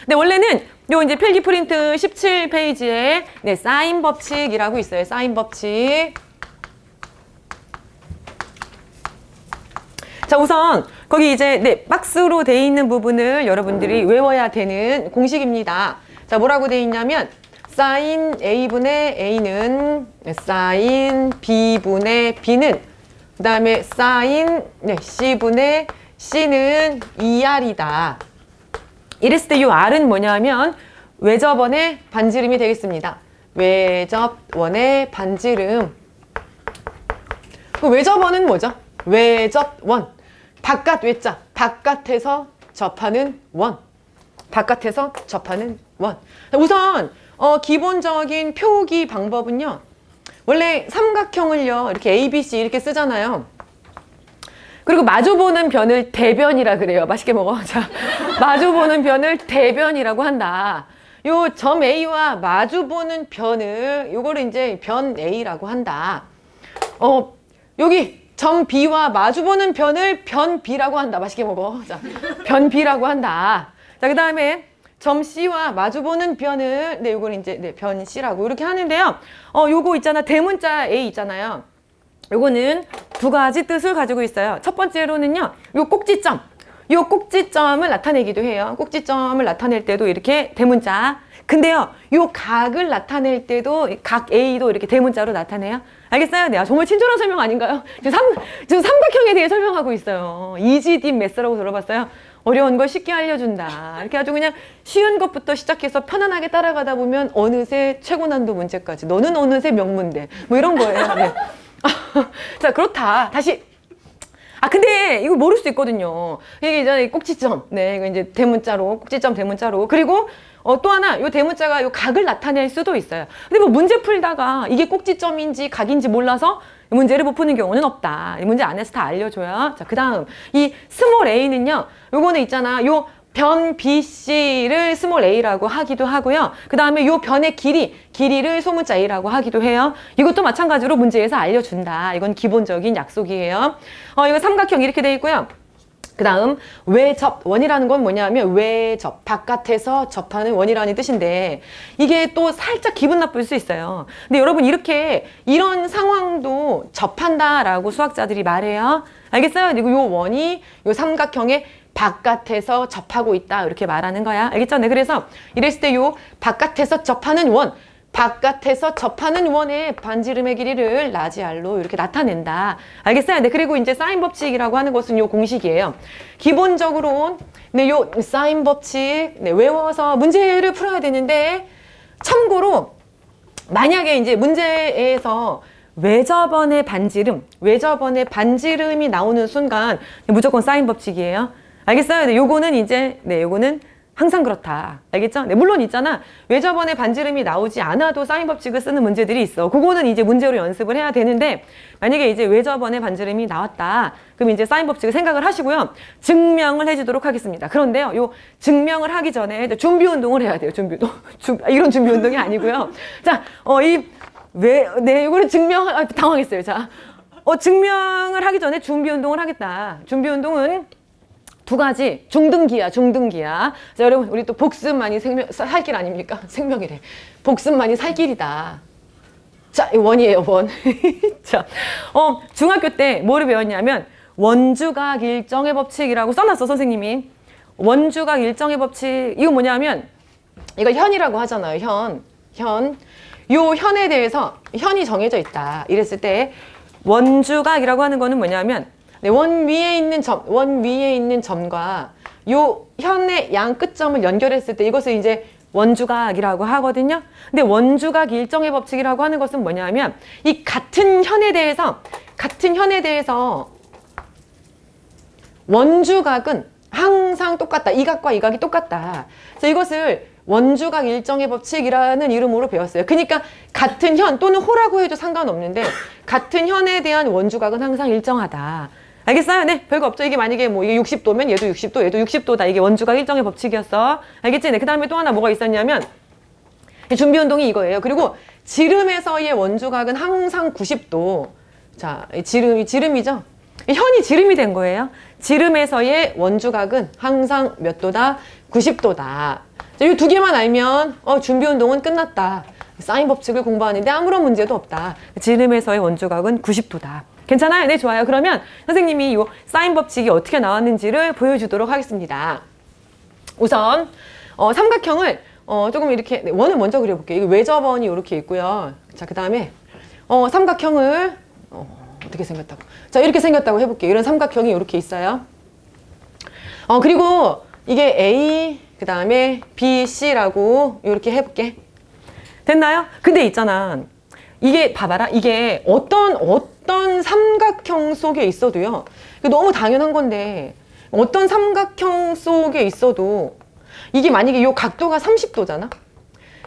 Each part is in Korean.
근데 원래는 요 이제 필기 프린트 17페이지에 네, 사인 법칙이라고 있어요. 사인 법칙. 자, 우선 거기 이제 네, 박스로 돼 있는 부분을 여러분들이 외워야 되는 공식입니다. 자, 뭐라고 돼 있냐면 사인 A분의 A는 사인 B분의 B는 그 다음에 사인 C분의 C는 2R이다. 이랬을 때 이 R은 뭐냐면 외접원의 반지름이 되겠습니다. 외접원의 반지름. 그 외접원은 뭐죠? 외접원. 바깥 외자. 바깥에서 접하는 원. 바깥에서 접하는 원. 우선 기본적인 표기 방법은요. 원래 삼각형을요. 이렇게 A, B, C 이렇게 쓰잖아요. 그리고 마주보는 변을 대변이라 그래요. 맛있게 먹어. 자, 마주보는 변을 대변이라고 한다. 요 점 A와 마주보는 변을 요거를 이제 변 A라고 한다. 여기 점 B와 마주보는 변을 변 B라고 한다. 맛있게 먹어. 자, 변 B라고 한다. 자, 그 다음에 점 C와 마주보는 변을 네, 요거는 이제 네, 변 C라고 이렇게 하는데요. 요거 있잖아. 대문자 A 있잖아요. 요거는 두 가지 뜻을 가지고 있어요. 첫 번째로는요. 요 꼭지점. 요 꼭지점을 나타내기도 해요. 꼭지점을 나타낼 때도 이렇게 대문자. 근데요. 요 각을 나타낼 때도 각 A도 이렇게 대문자로 나타내요. 알겠어요? 네, 정말 친절한 설명 아닌가요? 지금 삼각형에 대해 설명하고 있어요. 이지 딥 매스라고 들어봤어요? 어려운 걸 쉽게 알려준다. 이렇게 아주 그냥 쉬운 것부터 시작해서 편안하게 따라가다 보면 어느새 최고 난도 문제까지. 너는 어느새 명문대. 뭐 이런 거예요. 네. 자, 그렇다. 다시. 근데 이거 모를 수 있거든요. 이게 이제 꼭지점. 네, 이거 이제 대문자로, 꼭지점 대문자로. 그리고 또 하나, 요 대문자가 요 각을 나타낼 수도 있어요. 근데 뭐 문제 풀다가 이게 꼭지점인지 각인지 몰라서 문제를 못 푸는 경우는 없다. 이 문제 안에서 다 알려줘요. 자, 그 다음. 이 스몰 a는요, 요거는 있잖아. 요 변 BC를 스몰 a라고 하기도 하고요. 그 다음에 요 변의 길이를 소문자 a라고 하기도 해요. 이것도 마찬가지로 문제에서 알려준다. 이건 기본적인 약속이에요. 이거 삼각형 이렇게 돼 있고요. 그 다음 외접 원이라는 건 뭐냐면 외접 바깥에서 접하는 원이라는 뜻인데 이게 또 살짝 기분 나쁠 수 있어요. 근데 여러분 이렇게 이런 상황도 접한다라고 수학자들이 말해요. 알겠어요? 그리고 요 원이 요 삼각형의 바깥에서 접하고 있다 이렇게 말하는 거야. 알겠죠? 네, 그래서 이랬을 때 요 바깥에서 접하는 원 바깥에서 접하는 원의 반지름의 길이를 라지 R로 이렇게 나타낸다. 알겠어요? 네, 그리고 이제 사인 법칙이라고 하는 것은 요 공식이에요. 기본적으로 네, 요 사인 법칙 네, 외워서 문제를 풀어야 되는데 참고로 만약에 이제 문제에서 외접원의 반지름이 나오는 순간 무조건 사인 법칙이에요. 알겠어요? 네, 요거는 이제 네, 요거는 항상 그렇다. 알겠죠? 네, 물론 있잖아. 외접원의 반지름이 나오지 않아도 사인 법칙을 쓰는 문제들이 있어. 그거는 이제 문제로 연습을 해야 되는데 만약에 이제 외접원의 반지름이 나왔다. 그럼 이제 사인 법칙을 생각을 하시고요. 증명을 해주도록 하겠습니다. 그런데요. 요 증명을 하기 전에 준비 운동을 해야 돼요. 준비 운동. 이런 준비 운동이 아니고요. 자, 네, 이거를 당황했어요. 자, 증명을 하기 전에 준비 운동을 하겠다. 준비 운동은 두 가지. 중등기야. 자, 여러분, 우리 또 복습만이 살길 아닙니까? 생명이래. 복습만이 살 길이다. 자, 원이에요, 원. 자, 중학교 때 뭐를 배웠냐면, 원주각 일정의 법칙이라고 써놨어, 선생님이. 원주각 일정의 법칙. 이거 뭐냐면, 이거 현이라고 하잖아요, 현. 요 현에 대해서, 현이 정해져 있다. 이랬을 때, 원주각이라고 하는 거는 뭐냐면, 네, 원 위에 있는 점과 요 현의 양 끝점을 연결했을 때 이것을 이제 원주각이라고 하거든요. 근데 원주각 일정의 법칙이라고 하는 것은 뭐냐면 이 같은 현에 대해서 원주각은 항상 똑같다. 이 각과 이 각이 똑같다. 그래서 이것을 원주각 일정의 법칙이라는 이름으로 배웠어요. 그러니까 같은 현 또는 호라고 해도 상관없는데 같은 현에 대한 원주각은 항상 일정하다. 알겠어요? 네, 별거 없죠. 이게 만약에 뭐 이게 60도면 얘도 60도, 얘도 60도다. 이게 원주각 일정의 법칙이었어. 알겠지? 네, 그 다음에 또 하나 뭐가 있었냐면 준비 운동이 이거예요. 그리고 지름에서의 원주각은 항상 90도. 자, 지름이죠? 현이 지름이 된 거예요. 지름에서의 원주각은 항상 몇 도다? 90도다. 이 두 개만 알면 준비 운동은 끝났다. 사인 법칙을 공부하는데 아무런 문제도 없다. 지름에서의 원주각은 90도다. 괜찮아요? 네, 좋아요. 그러면 선생님이 이 사인 법칙이 어떻게 나왔는지를 보여주도록 하겠습니다. 우선 삼각형을 조금 이렇게 원을 먼저 그려볼게요. 이거 외접원이 이렇게 있고요. 자, 그 다음에 삼각형을 어떻게 생겼다고? 자, 이렇게 생겼다고 해볼게요. 이런 삼각형이 이렇게 있어요. 그리고 이게 A, 그 다음에 B, C라고 이렇게 해볼게. 됐나요? 근데 있잖아. 이게 봐봐라. 이게 어떤 삼각형 속에 있어도요. 너무 당연한 건데 어떤 삼각형 속에 있어도 이게 만약에 이 각도가 30도잖아.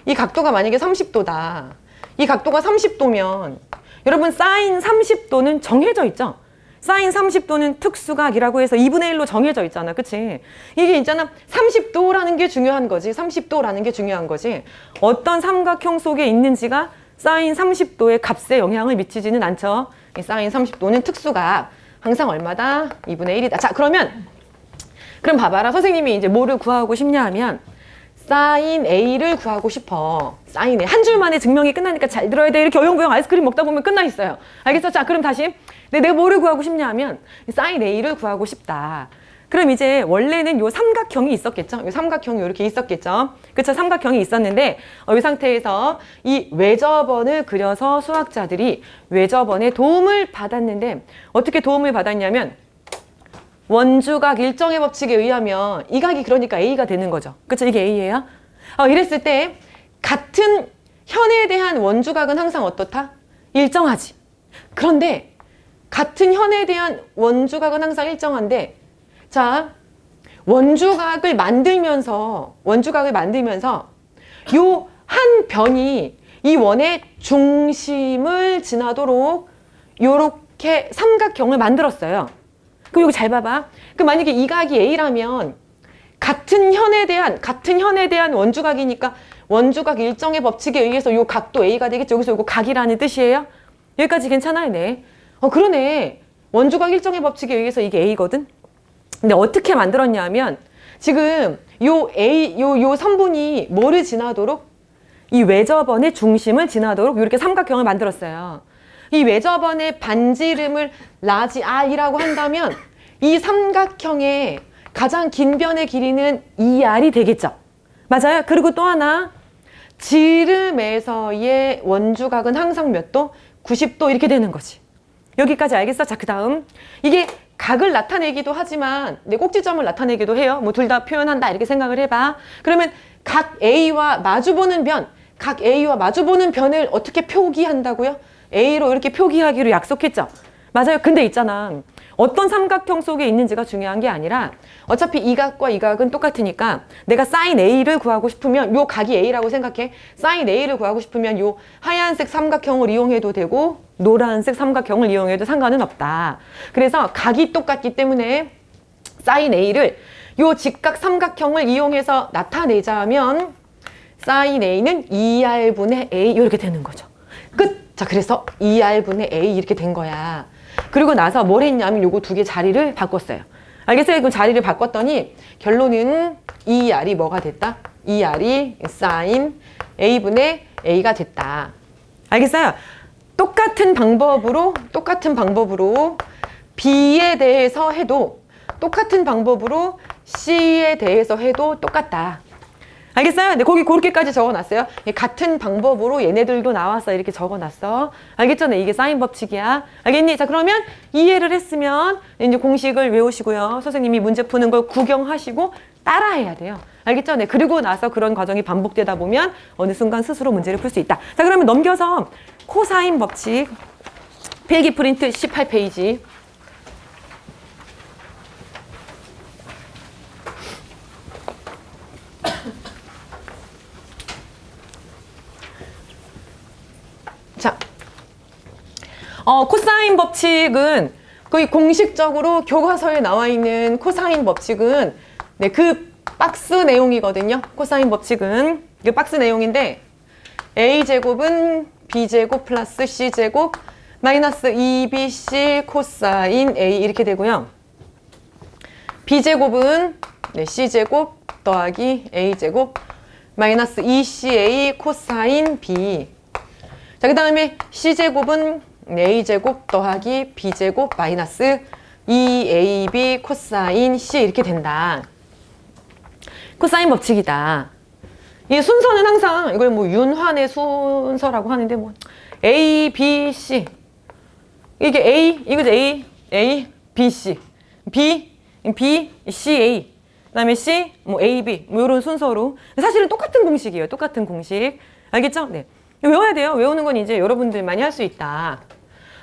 이 각도가 만약에 30도다. 이 각도가 30도면 여러분 사인 30도는 정해져 있죠. 사인 30도는 특수각이라고 해서 2분의 1로 정해져 있잖아. 그치? 이게 있잖아. 30도라는 게 중요한 거지. 30도라는 게 중요한 거지. 어떤 삼각형 속에 있는지가 사인 30도의 값에 영향을 미치지는 않죠. 이 사인 30도는 특수각. 항상 얼마다? 2분의 1이다. 자, 그럼 봐봐라. 선생님이 이제 뭐를 구하고 싶냐 하면 사인 A를 구하고 싶어. 사인 A. 한 줄 만에 증명이 끝나니까 잘 들어야 돼. 이렇게 어영부영 아이스크림 먹다 보면 끝나 있어요. 알겠어? 자, 그럼 다시. 내가 뭐를 구하고 싶냐 하면 사인 A를 구하고 싶다. 그럼 이제 원래는 요 삼각형이 있었겠죠? 요 삼각형이 이렇게 있었겠죠? 그쵸? 삼각형이 있었는데 이 상태에서 이 외접원을 그려서 수학자들이 외접원의 도움을 받았는데 어떻게 도움을 받았냐면 원주각 일정의 법칙에 의하면 이 각이 그러니까 A가 되는 거죠. 그쵸? 이게 A예요. 이랬을 때 같은 현에 대한 원주각은 항상 어떻다? 일정하지. 그런데 같은 현에 대한 원주각은 항상 일정한데 자, 원주각을 만들면서 요 한 변이 이 원의 중심을 지나도록 요렇게 삼각형을 만들었어요. 그럼 이거 잘 봐봐. 그럼 만약에 이 각이 A라면 같은 현에 대한 원주각이니까 원주각 일정의 법칙에 의해서 요 각도 A가 되겠죠. 여기서 이거 각이라는 뜻이에요. 여기까지 괜찮아요? 네. 그러네. 원주각 일정의 법칙에 의해서 이게 A거든. 근데 어떻게 만들었냐 하면 지금 요 선분이 뭐를 지나도록 이 외접원의 중심을 지나도록 이렇게 삼각형을 만들었어요. 이 외접원의 반지름을 라지 R이라고 한다면 이 삼각형의 가장 긴 변의 길이는 2R이 되겠죠. 맞아요? 그리고 또 하나 지름에서의 원주각은 항상 몇 도? 90도 이렇게 되는 거지. 여기까지 알겠어? 자, 그 다음 이게 각을 나타내기도 하지만 꼭지점을 나타내기도 해요. 뭐 둘 다 표현한다 이렇게 생각을 해봐. 그러면 각 A와 마주보는 변을 어떻게 표기한다고요? A로 이렇게 표기하기로 약속했죠. 맞아요. 근데 있잖아. 어떤 삼각형 속에 있는지가 중요한 게 아니라 어차피 이 각과 이 각은 똑같으니까 내가 사인 A를 구하고 싶으면 요 각이 A라고 생각해. 사인 A를 구하고 싶으면 요 하얀색 삼각형을 이용해도 되고 노란색 삼각형을 이용해도 상관은 없다. 그래서 각이 똑같기 때문에 사인 A를 요 직각 삼각형을 이용해서 나타내자면 사인 A는 2R분의 A 이렇게 되는 거죠. 끝! 자, 그래서 2R분의 A 이렇게 된 거야. 그리고 나서 뭘 했냐면 요거 두 개 자리를 바꿨어요. 알겠어요? 그럼 자리를 바꿨더니 결론은 2R이 뭐가 됐다? 2R이 사인 A분의 A가 됐다. 알겠어요? 똑같은 방법으로 B에 대해서 해도 똑같은 방법으로 C에 대해서 해도 똑같다. 알겠어요? 네, 거기 그렇게까지 적어놨어요. 같은 방법으로 얘네들도 나와서 이렇게 적어놨어. 알겠죠? 네, 이게 사인 법칙이야. 알겠니? 자, 그러면 이해를 했으면 이제 공식을 외우시고요. 선생님이 문제 푸는 걸 구경하시고 따라해야 돼요. 알겠죠? 네, 그리고 나서 그런 과정이 반복되다 보면 어느 순간 스스로 문제를 풀 수 있다. 자, 그러면 넘겨서 코사인 법칙 필기 프린트 18페이지. 자, 코사인 법칙은 거의 공식적으로 교과서에 나와 있는 코사인 법칙은 네, 그 박스 내용이거든요. 코사인 법칙은 그 박스 내용인데 A제곱은 B제곱 플러스 C제곱 마이너스 2BC 코사인 A 이렇게 되고요. B제곱은 네, C제곱 더하기 A제곱 마이너스 2CA 코사인 B. 자, 그 다음에 C제곱은 A제곱 더하기 B제곱 마이너스 2AB 코사인 C 이렇게 된다. 코사인 법칙이다. 이 순서는 항상 이걸 뭐 윤환의 순서라고 하는데 뭐 A, B, C 이게 A, 이거죠. A, B, C B, C, A 그다음에 C, 뭐 A, B 뭐 이런 순서로 사실은 똑같은 공식이에요. 똑같은 공식 알겠죠? 네. 외워야 돼요. 외우는 건 이제 여러분들만이 할 수 있다.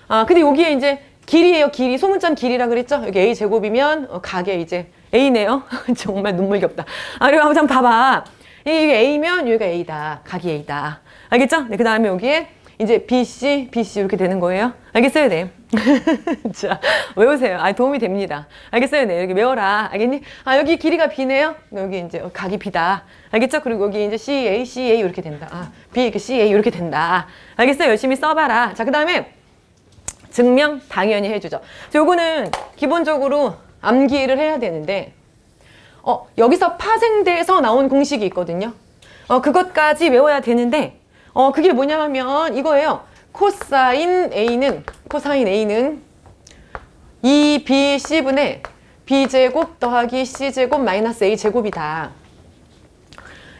아 근데 여기에 이제 길이에요. 길이 소문자는 길이라 그랬죠? 여기 A 제곱이면 각에 이제 A네요. 정말 눈물겹다. 아 그리고 한번 봐봐. 이게 A면 여기가 A다. 각이 A다. 알겠죠? 네, 그 다음에 여기에 이제 BC, BC 이렇게 되는 거예요. 알겠어요? 네. 자, 외우세요. 아, 도움이 됩니다. 알겠어요? 네. 여기 외워라. 알겠니? 아, 여기 길이가 B네요. 여기 이제 각이 B다. 알겠죠? 그리고 여기 이제 CA, CA 이렇게 된다. 아, B, CA 이렇게 된다. 알겠어요? 열심히 써봐라. 자, 그 다음에 증명 당연히 해주죠. 요거는 기본적으로 암기를 해야 되는데 여기서 파생돼서 나온 공식이 있거든요. 그것까지 외워야 되는데, 그게 뭐냐면 이거예요. 코사인 A는 2BC분의 B제곱 더하기 C제곱 마이너스 A제곱이다.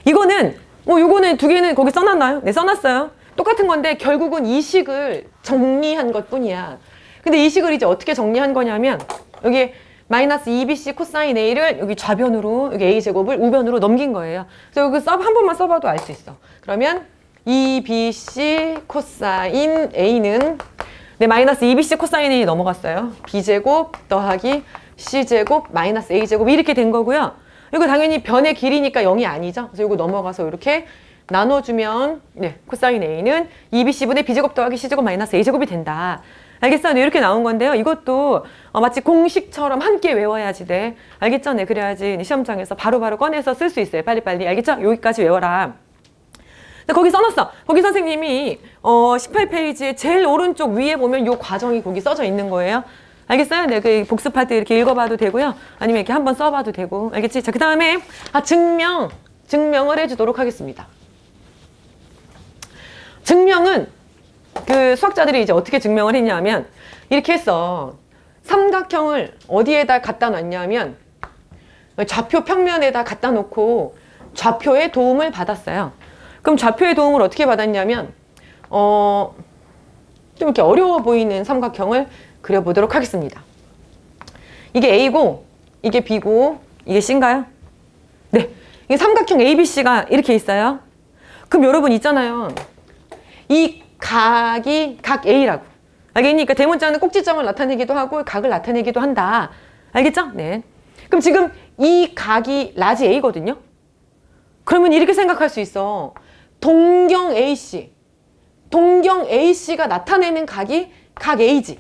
이거는, 요거는 두 개는 거기 써놨나요? 네, 써놨어요. 똑같은 건데 결국은 이 식을 정리한 것 뿐이야. 근데 이 식을 이제 어떻게 정리한 거냐면, 여기 마이너스 2BC 코사인 A를 여기 좌변으로, 여기 A제곱을 우변으로 넘긴 거예요. 그래서 여기 한 번만 써봐도 알 수 있어. 그러면 2BC 코사인 A는, 네, 마이너스 2BC 코사인 A 넘어갔어요. B제곱 더하기 C제곱 마이너스 A제곱 이렇게 된 거고요. 이거 당연히 변의 길이니까 0이 아니죠. 그래서 이거 넘어가서 이렇게 나눠주면, 네, 코사인 A는 2BC분의 B제곱 더하기 C제곱 마이너스 A제곱이 된다. 알겠어? 네, 이렇게 나온 건데요. 이것도 마치 공식처럼 함께 외워야지 돼. 알겠죠? 네, 그래야지 시험장에서 바로바로 꺼내서 쓸 수 있어요. 빨리빨리. 알겠죠? 여기까지 외워라. 거기 써놨어. 거기 선생님이 18페이지에 제일 오른쪽 위에 보면 요 과정이 거기 써져 있는 거예요. 알겠어요? 네, 그 복습할 때 이렇게 읽어봐도 되고요. 아니면 이렇게 한번 써봐도 되고. 알겠지? 자, 그 다음에 증명을 해주도록 하겠습니다. 증명은 그 수학자들이 이제 어떻게 증명을 했냐면 이렇게 했어. 삼각형을 어디에다 갖다 놨냐면 좌표 평면에다 갖다 놓고 좌표의 도움을 받았어요. 그럼 좌표의 도움을 어떻게 받았냐면 좀 이렇게 어려워 보이는 삼각형을 그려보도록 하겠습니다. 이게 A고 이게 B고 이게 C인가요? 네, 이게 삼각형 ABC가 이렇게 있어요. 그럼 여러분 있잖아요. 이 각이 각 A라고. 알겠니? 그러니까 대문자는 꼭지점을 나타내기도 하고 각을 나타내기도 한다. 알겠죠? 네. 그럼 지금 이 각이 라지 A거든요. 그러면 이렇게 생각할 수 있어. 동경 AC가 나타내는 각이 각 A지.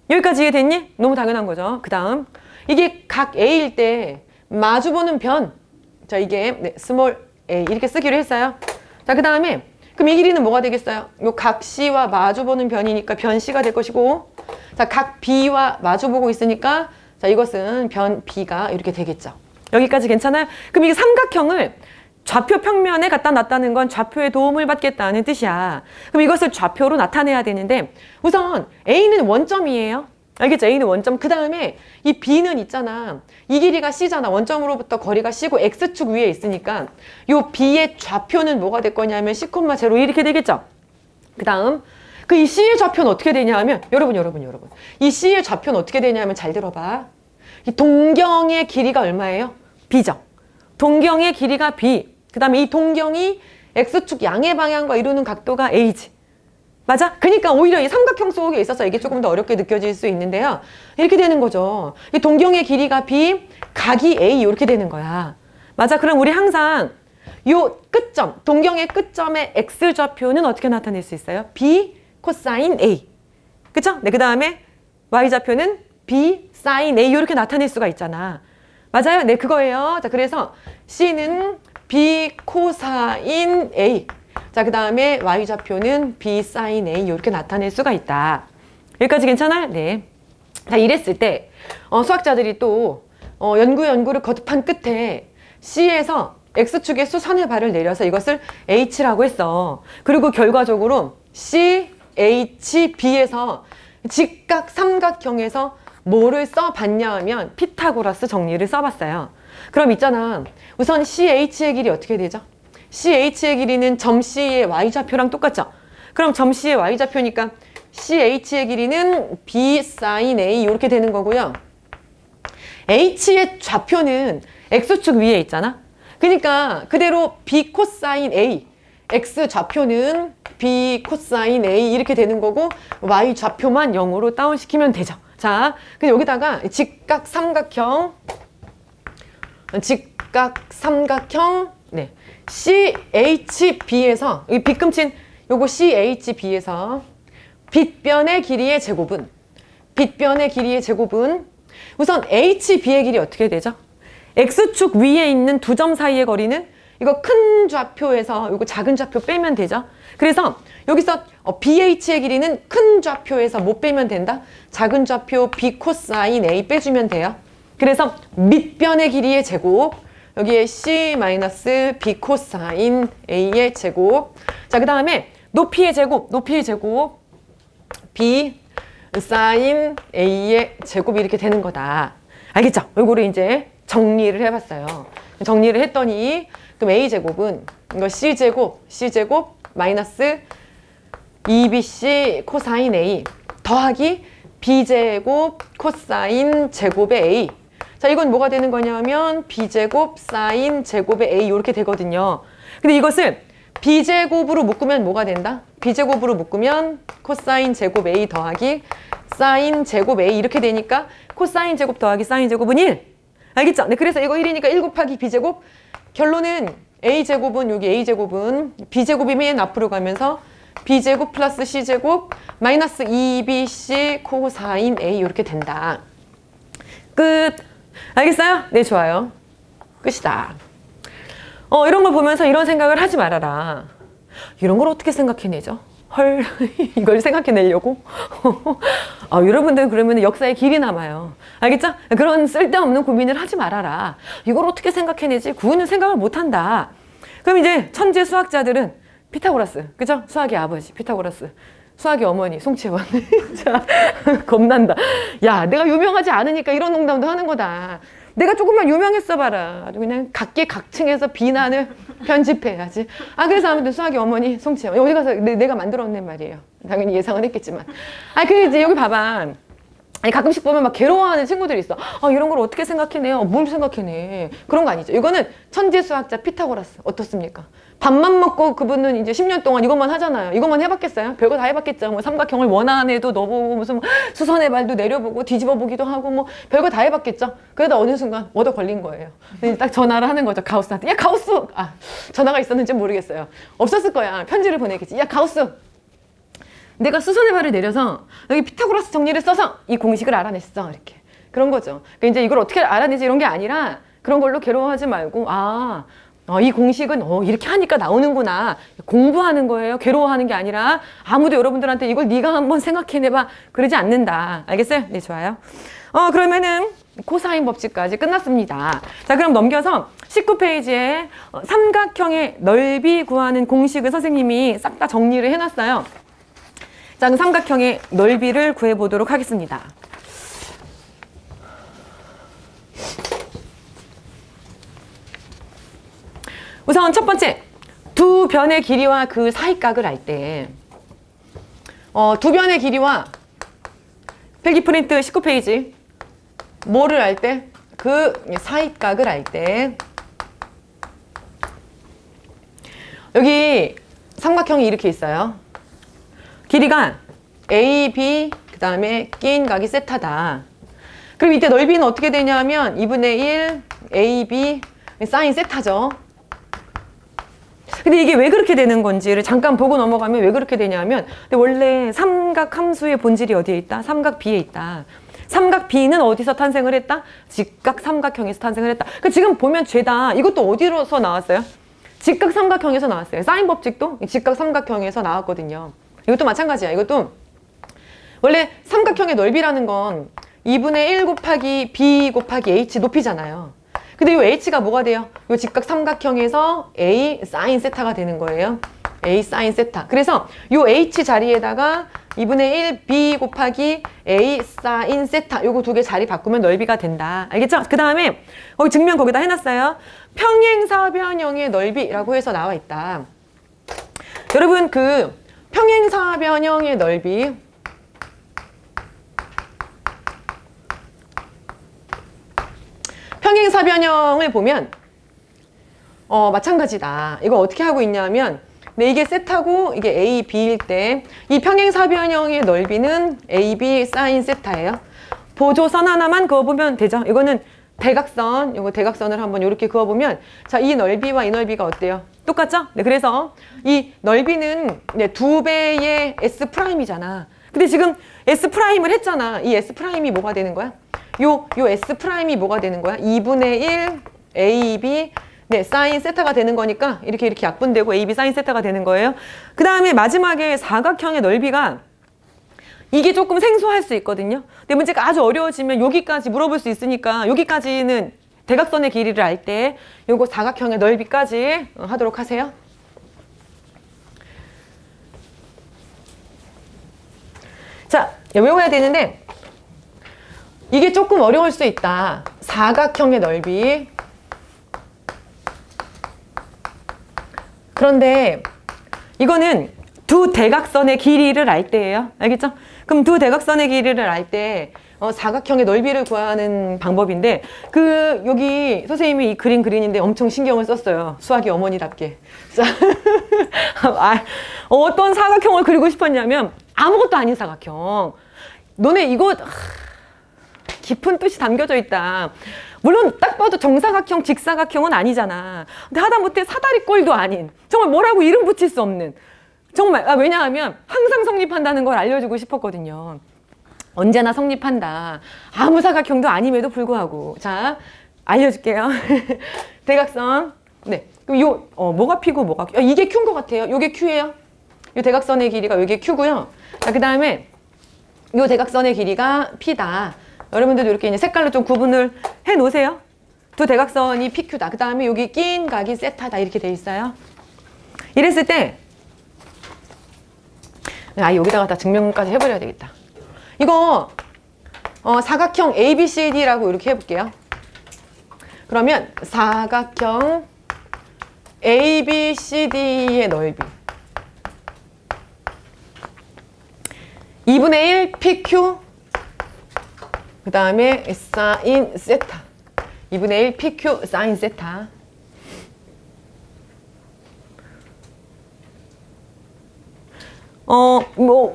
여기까지 이해됐니? 너무 당연한 거죠. 그 다음 이게 각 A일 때 마주보는 변. 자, 이게 네, 스몰 a 이렇게 쓰기로 했어요. 자, 그 다음에 그럼 이 길이는 뭐가 되겠어요? 요 각 C와 마주보는 변이니까 변 C가 될 것이고, 자, 각 B와 마주보고 있으니까 자, 이것은 변 B가 이렇게 되겠죠. 여기까지 괜찮아요? 그럼 이게 삼각형을 좌표 평면에 갖다 놨다는 건 좌표의 도움을 받겠다는 뜻이야. 그럼 이것을 좌표로 나타내야 되는데 우선 A는 원점이에요. 알겠죠? A는 원점. 그 다음에 이 B는 있잖아. 이 길이가 C잖아. 원점으로부터 거리가 C고 X축 위에 있으니까 요 B의 좌표는 뭐가 될 거냐면 C,0 이렇게 되겠죠? 그 다음 그 이 C의 좌표는 어떻게 되냐 하면 여러분 이 C의 좌표는 어떻게 되냐면 잘 들어봐. 이 동경의 길이가 얼마예요? B죠. 동경의 길이가 B. 그 다음에 이 동경이 X축 양의 방향과 이루는 각도가 A지. 맞아? 그러니까 오히려 이 삼각형 속에 있어서 이게 조금 더 어렵게 느껴질 수 있는데요. 이렇게 되는 거죠. 이 동경의 길이가 B, 각이 A 이렇게 되는 거야. 맞아? 그럼 우리 항상 요 끝점, 동경의 끝점의 X좌표는 어떻게 나타낼 수 있어요? B 코사인 A. 그쵸? 네, 그 다음에 Y좌표는 B 사인 A 이렇게 나타낼 수가 있잖아. 맞아요? 네, 그거예요. 자, 그래서 C는 B 코사인 A. 자, 그 다음에 Y좌표는 B 사인 A 이렇게 나타낼 수가 있다. 여기까지 괜찮아요? 네. 자, 이랬을 때 수학자들이 또 연구를 거듭한 끝에 C에서 X축의 수선의 발을 내려서 이것을 H라고 했어. 그리고 결과적으로 CHB에서 직각 삼각형에서 뭐를 써봤냐 하면 피타고라스 정리를 써봤어요. 그럼 있잖아. 우선 CH의 길이 어떻게 되죠? CH의 길이는 점 C의 Y좌표랑 똑같죠? 그럼 점 C의 Y좌표니까 CH의 길이는 B sin A 이렇게 되는 거고요. H의 좌표는 X축 위에 있잖아. 그러니까 그대로 B 코사인 A, X 좌표는 B 코사인 A 이렇게 되는 거고 Y 좌표만 0으로 다운시키면 되죠. 자, 근데 여기다가 직각 삼각형 네, CHB에서 이 빗금친 요거 CHB에서 빗변의 길이의 제곱은 우선 HB의 길이 어떻게 되죠? X축 위에 있는 두 점 사이의 거리는 이거 큰 좌표에서 이거 작은 좌표 빼면 되죠. 그래서 여기서 BH의 길이는 큰 좌표에서 못 빼면 된다. 작은 좌표 B 코사인 A 빼주면 돼요. 그래서 밑변의 길이의 제곱 여기에 C-B 코사인 A의 제곱. 자, 그 다음에 높이의 제곱 B 사인 A의 제곱이 이렇게 되는 거다. 알겠죠? 이거를 이제 정리를 해봤어요. 정리를 했더니 그럼 A제곱은 이거 C제곱 마이너스 2BC 코사인 A 더하기 B제곱 코사인 제곱의 A. 자, 이건 뭐가 되는 거냐면 B제곱 사인 제곱의 A 이렇게 되거든요. 근데 이것을 B제곱으로 묶으면 뭐가 된다? B제곱으로 묶으면 코사인 제곱 A 더하기 사인 제곱 A 이렇게 되니까 코사인 제곱 더하기 사인 제곱은 1. 알겠죠? 네, 그래서 이거 1이니까 1 곱하기 B제곱. 결론은 A제곱은 여기 A제곱은 B제곱이 맨 앞으로 가면서 B제곱 플러스 C제곱 마이너스 2BC 코사인 A 이렇게 된다. 끝. 알겠어요? 네, 좋아요. 끝이다. 이런 걸 보면서 이런 생각을 하지 말아라. 이런 걸 어떻게 생각해내죠? 헐, 이걸 생각해내려고? 여러분들 그러면 역사에 길이 남아요. 알겠죠? 그런 쓸데없는 고민을 하지 말아라. 이걸 어떻게 생각해내지? 그거는 생각을 못한다. 그럼 이제 천재 수학자들은 피타고라스, 그죠? 수학의 아버지, 피타고라스. 수학의 어머니, 송채원. 자, 겁난다. 야, 내가 유명하지 않으니까 이런 농담도 하는 거다. 내가 조금만 유명했어 봐라. 아주 그냥 각계각층에서 비난을 편집해야지. 그래서 아무튼 수학의 어머니 송채원. 어디 가서 내가 만들어낸 말이에요. 당연히 예상은 했겠지만. 이제 여기 봐봐. 가끔씩 보면 막 괴로워하는 친구들이 있어. 이런 걸 어떻게 생각해내요? 뭘 생각해내? 그런 거 아니죠. 이거는 천재 수학자 피타고라스. 어떻습니까? 밥만 먹고 그분은 이제 10년 동안 이것만 하잖아요. 이것만 해봤겠어요? 별거 다 해봤겠죠. 뭐 삼각형을 원안에도 넣어보고 무슨 수선의 발도 내려보고 뒤집어 보기도 하고 뭐 별거 다 해봤겠죠. 그러다 어느 순간 얻어 걸린 거예요. 딱 전화를 하는 거죠. 가우스한테. 야, 가우스! 전화가 있었는지 모르겠어요. 없었을 거야. 편지를 보내겠지. 야, 가우스! 내가 수선의 발을 내려서 여기 피타고라스 정리를 써서 이 공식을 알아냈어. 이렇게. 그런 거죠. 그러니까 이제 이걸 어떻게 알아내지 이런 게 아니라 그런 걸로 괴로워하지 말고 이 공식은 이렇게 하니까 나오는구나. 공부하는 거예요. 괴로워하는 게 아니라 아무도 여러분들한테 이걸 네가 한번 생각해내봐. 그러지 않는다. 알겠어요? 네, 좋아요. 그러면은 코사인 법칙까지 끝났습니다. 자, 그럼 넘겨서 19페이지에 삼각형의 넓이 구하는 공식을 선생님이 싹 다 정리를 해놨어요. 자, 그럼 삼각형의 넓이를 구해보도록 하겠습니다. 우선 첫 번째, 두 변의 길이와 그 사이각을 알 때, 두 변의 길이와 필기 프린트 19페이지, 뭐를 알 때? 그 사이각을 알 때, 여기 삼각형이 이렇게 있어요. 길이가 A, B, 그 다음에 끼인 각이 세타다. 그럼 이때 넓이는 어떻게 되냐면 2분의 1, A, B, 사인 세타죠. 근데 이게 왜 그렇게 되는 건지를 잠깐 보고 넘어가면 왜 그렇게 되냐면 원래 삼각 함수의 본질이 어디에 있다? 삼각 B에 있다. 삼각 B는 어디서 탄생을 했다? 직각 삼각형에서 탄생을 했다. 그러니까 지금 보면 죄다 이것도 어디로서 나왔어요? 직각 삼각형에서 나왔어요. 사인 법칙도 직각 삼각형에서 나왔거든요. 이것도 마찬가지야. 이것도 원래 삼각형의 넓이라는 건 2분의 1 곱하기 B 곱하기 H 높이잖아요. 근데 이 h가 뭐가 돼요? 이 직각 삼각형에서 a 사인 세타가 되는 거예요. a 사인 세타. 그래서 이 h 자리에다가 2분의 1 b 곱하기 a 사인 세타 요거 두 개 자리 바꾸면 넓이가 된다. 알겠죠? 그 다음에 거기 증명 거기다 해놨어요. 평행사변형의 넓이라고 해서 나와 있다. 여러분 그 평행사변형의 넓이 평행사변형을 보면 마찬가지다. 이거 어떻게 하고 있냐면 네, 이게 세타고 이게 A, B일 때 이 평행사변형의 넓이는 A, B 사인 세타예요. 보조선 하나만 그어보면 되죠. 이거는 대각선, 이거 대각선을 한번 이렇게 그어보면 자, 이 넓이와 이 넓이가 어때요? 똑같죠? 네, 그래서 이 넓이는 네, 2배의 S'이잖아. 근데 지금 S'을 했잖아. 이 S'이 뭐가 되는 거야? 요 S'이 뭐가 되는 거야? 2분의 1 AB 네, 사인 세타가 되는 거니까 이렇게 약분되고 AB 사인 세타가 되는 거예요. 그 다음에 마지막에 사각형의 넓이가 이게 조금 생소할 수 있거든요. 근데 문제가 아주 어려워지면 여기까지 물어볼 수 있으니까 여기까지는 대각선의 길이를 알 때 요거 사각형의 넓이까지 하도록 하세요. 자, 외워야 되는데 이게 조금 어려울 수 있다. 사각형의 넓이. 그런데 이거는 두 대각선의 길이를 알 때예요. 알겠죠? 그럼 두 대각선의 길이를 알 때 사각형의 넓이를 구하는 방법인데 여기 선생님이 이 그림 그리는데 엄청 신경을 썼어요. 수학이 어머니답게. 자, 어떤 사각형을 그리고 싶었냐면 아무것도 아닌 사각형. 너네 이거 깊은 뜻이 담겨져 있다. 물론 딱 봐도 정사각형, 직사각형은 아니잖아. 근데 하다못해 사다리꼴도 아닌 정말 뭐라고 이름 붙일 수 없는 정말 왜냐하면 항상 성립한다는 걸 알려주고 싶었거든요. 언제나 성립한다. 아무 사각형도 아님에도 불구하고 자 알려줄게요. 대각선 네 그럼 뭐가 P고 뭐가 Q? 이게 Q인 것 같아요. 요게 Q예요. 요 대각선의 길이가 요게 Q고요. 자 그 다음에 요 대각선의 길이가 P다. 여러분들도 이렇게 이제 색깔로 좀 구분을 해 놓으세요. 두 대각선이 PQ다. 그 다음에 여기 끼인 각이 세타다. 이렇게 돼 있어요. 이랬을 때, 여기다가 다 증명까지 해버려야 되겠다. 이거, 사각형 ABCD라고 이렇게 해볼게요. 그러면 사각형 ABCD의 넓이. 2분의 1 PQ 그 다음에 사인 세타 2분의 1 PQ 사인 세타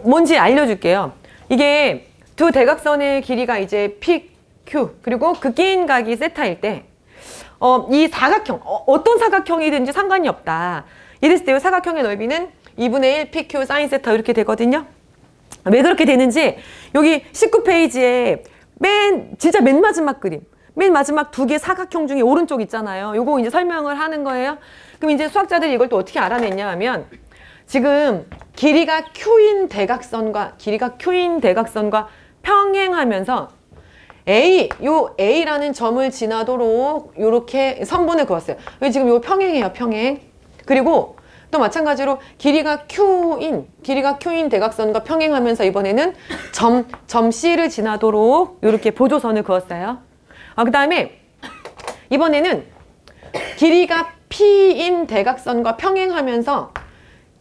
뭔지 알려줄게요. 이게 두 대각선의 길이가 이제 PQ 그리고 그 끼인 각이 세타일 때 이 사각형 어떤 사각형이든지 상관이 없다. 이랬을 때 이 사각형의 넓이는 2분의 1 PQ 사인 세타 이렇게 되거든요. 왜 그렇게 되는지 여기 19페이지에 진짜 맨 마지막 그림. 맨 마지막 두 개 사각형 중에 오른쪽 있잖아요. 요거 이제 설명을 하는 거예요. 그럼 이제 수학자들이 이걸 또 어떻게 알아냈냐 하면 지금 길이가 Q인 대각선과 평행하면서 요 A라는 점을 지나도록 요렇게 선분을 그었어요. 여기 지금 요거 평행이에요, 평행. 그리고 또 마찬가지로 길이가 Q인 대각선과 평행하면서 이번에는 점 C를 지나도록 이렇게 보조선을 그었어요. 그 다음에 이번에는 길이가 P인 대각선과 평행하면서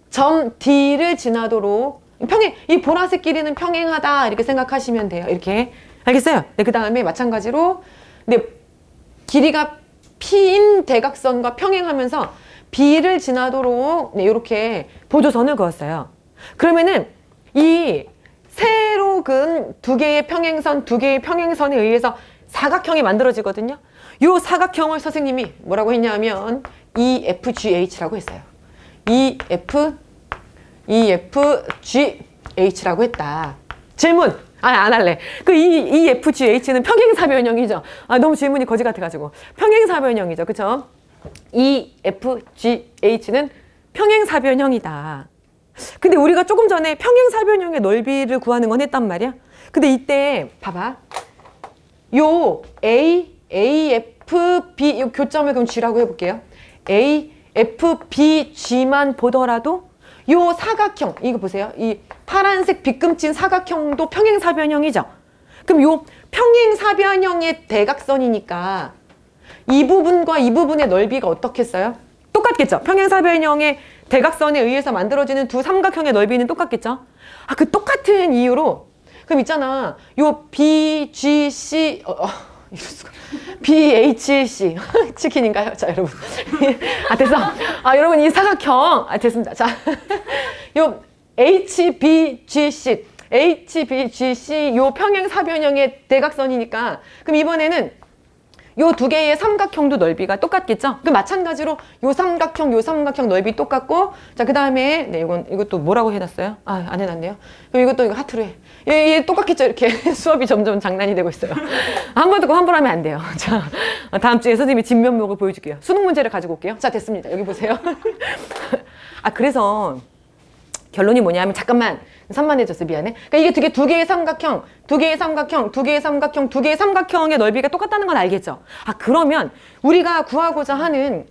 점 D를 지나도록 이 보라색 길이는 평행하다 이렇게 생각하시면 돼요. 이렇게 알겠어요? 네, 그 다음에 마찬가지로 길이가 P인 대각선과 평행하면서 B를 지나도록 이렇게 보조선을 그었어요. 그러면은 이 세로 근 두 개의 평행선에 의해서 사각형이 만들어지거든요. 이 사각형을 선생님이 뭐라고 했냐면 EFGH라고 했어요. EFGH라고 했다. 질문! 안 할래. EFGH는 평행사변형이죠. 너무 질문이 거지 같아가지고. 평행사변형이죠. 그쵸? EFGH는 평행사변형이다. 근데 우리가 조금 전에 평행사변형의 넓이를 구하는 건 했단 말이야. 근데 이때 봐봐. 요 AF AFB, 이 교점을 그럼 G라고 해볼게요. AFBG만 보더라도 요 사각형, 이거 보세요. 이 파란색 빗금진 사각형도 평행사변형이죠. 그럼 요 평행사변형의 대각선이니까 이 부분과 이 부분의 넓이가 어떻겠어요? 똑같겠죠? 평행사변형의 대각선에 의해서 만들어지는 두 삼각형의 넓이는 똑같겠죠? 아, 그 똑같은 이유로 그럼 있잖아. 요 BGC 이럴 수가. BHC 치킨인가요? 자, 여러분. 아, 됐어. 아, 여러분 이 사각형 됐습니다. 자, 요 HBGC 요 평행사변형의 대각선이니까 그럼 이번에는 요 두 개의 삼각형도 넓이가 똑같겠죠? 그 마찬가지로 요 삼각형 넓이 똑같고, 자, 그 다음에, 네, 이것도 뭐라고 해놨어요? 아, 안 해놨네요. 그럼 이것도 이거 하트로 해. 얘 똑같겠죠? 이렇게 수업이 점점 장난이 되고 있어요. 한 번 듣고 환불하면 안 돼요. 자, 다음 주에 선생님이 진면목을 보여줄게요. 수능 문제를 가지고 올게요. 자, 됐습니다. 여기 보세요. 아, 그래서 결론이 뭐냐면, 잠깐만. 산만해졌어. 미안해. 그러니까 이게 두 개의 삼각형의 넓이가 똑같다는 건 알겠죠? 아, 그러면 우리가 구하고자 하는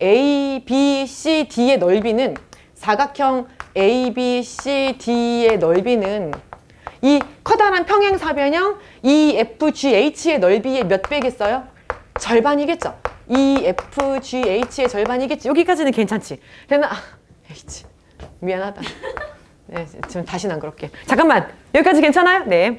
ABCD의 넓이는 사각형 ABCD의 넓이는 이 커다란 평행사변형 EFGH의 넓이의 몇 배겠어요? 절반이겠죠? EFGH의 절반이겠지. 여기까지는 괜찮지. 되나? H. 미안하다. 네, 지금 다시는 안 그럴게. 잠깐만, 여기까지 괜찮아요? 네.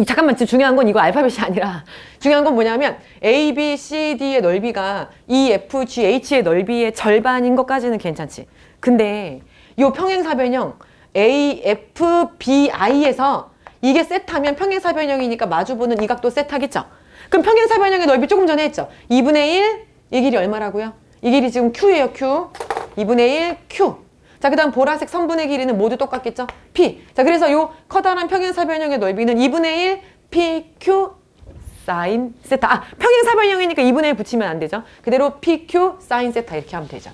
잠깐만, 지금 중요한 건 이거 알파벳이 아니라 중요한 건 뭐냐면 A, B, C, D의 넓이가 E, F, G, H의 넓이의 절반인 것까지는 괜찮지. 근데 이 평행사변형 A, F, B, I에서 이게 세트하면 평행사변형이니까 마주보는 이 각도 세트하겠죠? 그럼 평행사변형의 넓이 조금 전에 했죠? 2분의 1, 이 길이 얼마라고요? 이 길이 지금 Q예요, Q. 2분의 1, Q. 자, 그 다음 보라색 선분의 길이는 모두 똑같겠죠? P. 자, 그래서 요 커다란 평행사변형의 넓이는 2분의 1 PQ 사인 세타. 아, 평행사변형이니까 2분의 1 붙이면 안 되죠? 그대로 PQ 사인 세타 이렇게 하면 되죠.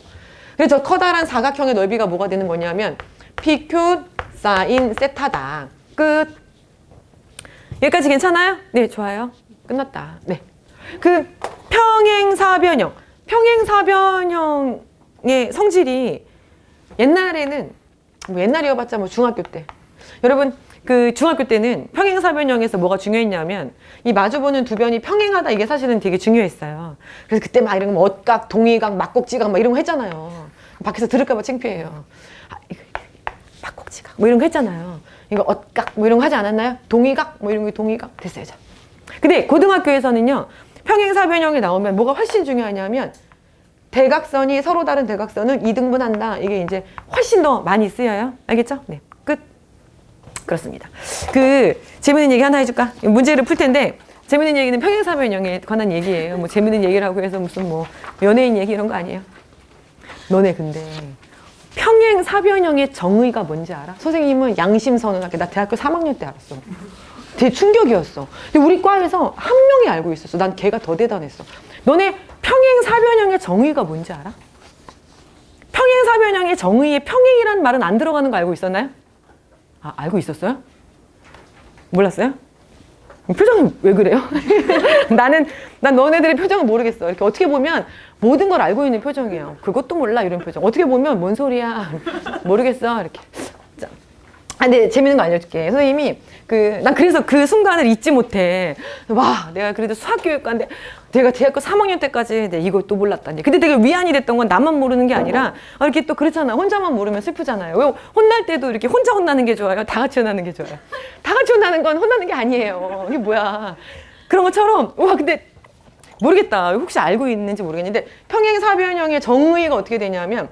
그래서 커다란 사각형의 넓이가 뭐가 되는 거냐면 PQ 사인 세타다. 끝. 여기까지 괜찮아요? 네, 좋아요. 끝났다. 네. 그 평행사변형의 성질이 옛날에는 뭐 옛날이어봤자 뭐 중학교 때 여러분 그 중학교 때는 평행사변형에서 뭐가 중요했냐면 이 마주보는 두 변이 평행하다 이게 사실은 되게 중요했어요. 그래서 그때 막 이런 거 얻각, 동의각, 막곡지각 막 이런 거 했잖아요. 밖에서 들을까봐 창피해요. 아, 이거 막곡지각 뭐 이런 거 했잖아요. 이거 얻각 뭐 이런 거 하지 않았나요? 동의각 뭐 이런 거 동의각 됐어요. 자. 근데 고등학교에서는요 평행사변형이 나오면 뭐가 훨씬 중요하냐면 대각선이 서로 다른 대각선은 이등분한다. 이게 이제 훨씬 더 많이 쓰여요. 알겠죠? 네. 끝. 그렇습니다. 그 재밌는 얘기 하나 해줄까? 문제를 풀 텐데 재밌는 얘기는 평행사변형에 관한 얘기예요. 뭐 재밌는 얘기를 하고 해서 무슨 뭐 연예인 얘기 이런 거 아니에요. 너네 근데 평행사변형의 정의가 뭔지 알아? 선생님은 양심선언하게 나 대학교 3학년 때 알았어. 되게 충격이었어. 근데 우리 과에서 한 명이 알고 있었어. 난 걔가 더 대단했어. 너네 평행사변형의 정의가 뭔지 알아? 평행사변형의 정의에 평행이라는 말은 안 들어가는 거 알고 있었나요? 아, 알고 있었어요? 몰랐어요? 표정이 왜 그래요? 난 너네들의 표정을 모르겠어. 이렇게 어떻게 보면 모든 걸 알고 있는 표정이에요. 그것도 몰라 이런 표정. 어떻게 보면 뭔 소리야? 모르겠어. 이렇게. 자. 아, 근데 재밌는 거 알려줄게. 선생님이 난 그래서 그 순간을 잊지 못해. 와, 내가 그래도 수학교육과인데 내가 대학교 3학년 때까지 이것도 몰랐다니. 근데 되게 위안이 됐던 건 나만 모르는 게 아니라 이렇게 또 그렇잖아. 혼자만 모르면 슬프잖아요. 왜 혼날 때도 이렇게 혼자 혼나는 게 좋아요? 다 같이 혼나는 게 좋아요? 다 같이 혼나는 건 혼나는 게 아니에요. 이게 뭐야. 그런 것처럼 와, 근데 모르겠다. 혹시 알고 있는지 모르겠는데 평행사변형의 정의가 어떻게 되냐면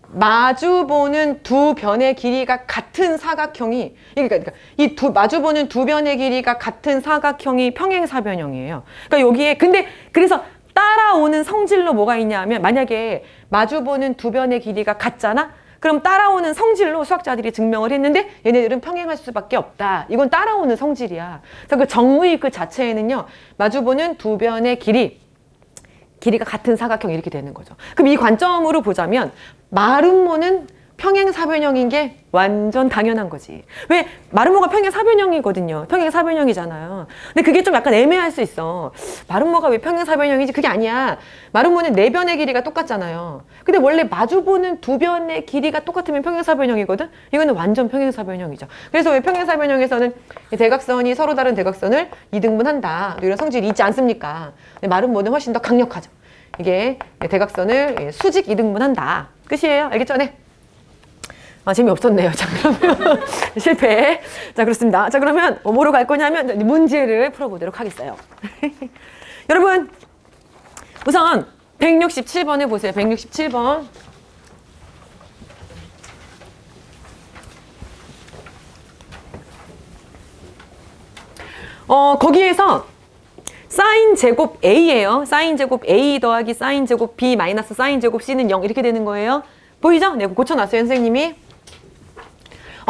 마주보는 두 변의 길이가 같은 사각형이 그러니까 이 마주보는 두 변의 길이가 같은 사각형이 평행사변형이에요. 그러니까 여기에 근데 그래서 따라오는 성질로 뭐가 있냐면 만약에 마주보는 두 변의 길이가 같잖아. 그럼 따라오는 성질로 수학자들이 증명을 했는데 얘네들은 평행할 수밖에 없다. 이건 따라오는 성질이야. 그래서 그 정의 그 자체에는요. 마주보는 두 변의 길이가 같은 사각형 이렇게 되는 거죠. 그럼 이 관점으로 보자면 마름모는 평행사변형인 게 완전 당연한 거지. 왜? 마름모가 평행사변형이거든요. 평행사변형이잖아요. 근데 그게 좀 약간 애매할 수 있어. 마름모가 왜 평행사변형이지? 그게 아니야. 마름모는 네 변의 길이가 똑같잖아요. 근데 원래 마주보는 두 변의 길이가 똑같으면 평행사변형이거든? 이거는 완전 평행사변형이죠. 그래서 왜 평행사변형에서는 대각선이 서로 다른 대각선을 이등분한다. 이런 성질이 있지 않습니까? 근데 마름모는 훨씬 더 강력하죠. 이게 대각선을 수직 이등분한다. 끝이에요. 알겠죠? 네. 재미없었네요. 자, 그러면 실패. 자, 그렇습니다. 자, 그러면 뭐로 갈 거냐면 문제를 풀어보도록 하겠어요. 여러분, 우선 167번을 보세요. 167번. 거기에서 사인 제곱 A예요. 사인 제곱 A 더하기 사인 제곱 B 마이너스 사인 제곱 C는 0 이렇게 되는 거예요. 보이죠? 네, 고쳐놨어요, 선생님이.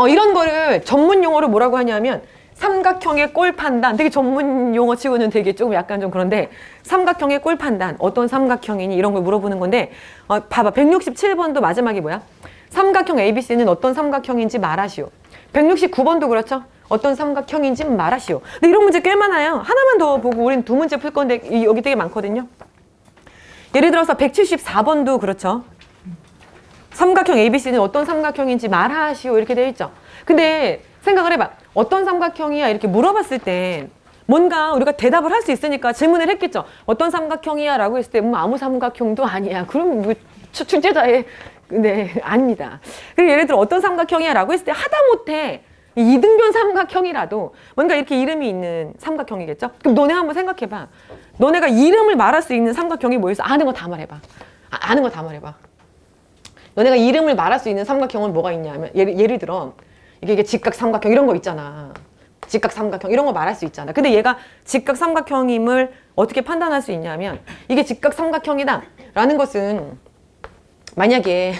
이런 거를 전문 용어로 뭐라고 하냐면 삼각형의 꼴 판단. 되게 전문 용어 치고는 되게 조금 약간 좀 그런데 삼각형의 꼴 판단. 어떤 삼각형이니 이런 걸 물어보는 건데 봐봐. 167번도 마지막에 뭐야? 삼각형 ABC는 어떤 삼각형인지 말하시오. 169번도 그렇죠? 어떤 삼각형인지 말하시오. 근데 이런 문제 꽤 많아요. 하나만 더 보고 우린 두 문제 풀 건데 여기 되게 많거든요. 예를 들어서 174번도 그렇죠. 삼각형 ABC는 어떤 삼각형인지 말하시오 이렇게 되어 있죠. 근데 생각을 해봐. 어떤 삼각형이야 이렇게 물어봤을 때 뭔가 우리가 대답을 할 수 있으니까 질문을 했겠죠. 어떤 삼각형이야 라고 했을 때 아무 삼각형도 아니야. 그럼 뭐 출제자의 네 아닙니다. 그리고 예를 들어 어떤 삼각형이야 라고 했을 때 하다못해 이등변 삼각형이라도 뭔가 이렇게 이름이 있는 삼각형이겠죠. 그럼 너네 한번 생각해봐. 너네가 이름을 말할 수 있는 삼각형이 뭐였어? 아는 거 다 말해봐. 아는 거 다 말해봐. 너네가 이름을 말할 수 있는 삼각형은 뭐가 있냐면 예를 들어 이게 직각 삼각형 이런 거 있잖아. 직각 삼각형 이런 거 말할 수 있잖아. 근데 얘가 직각 삼각형임을 어떻게 판단할 수 있냐면 이게 직각 삼각형이다 라는 것은 만약에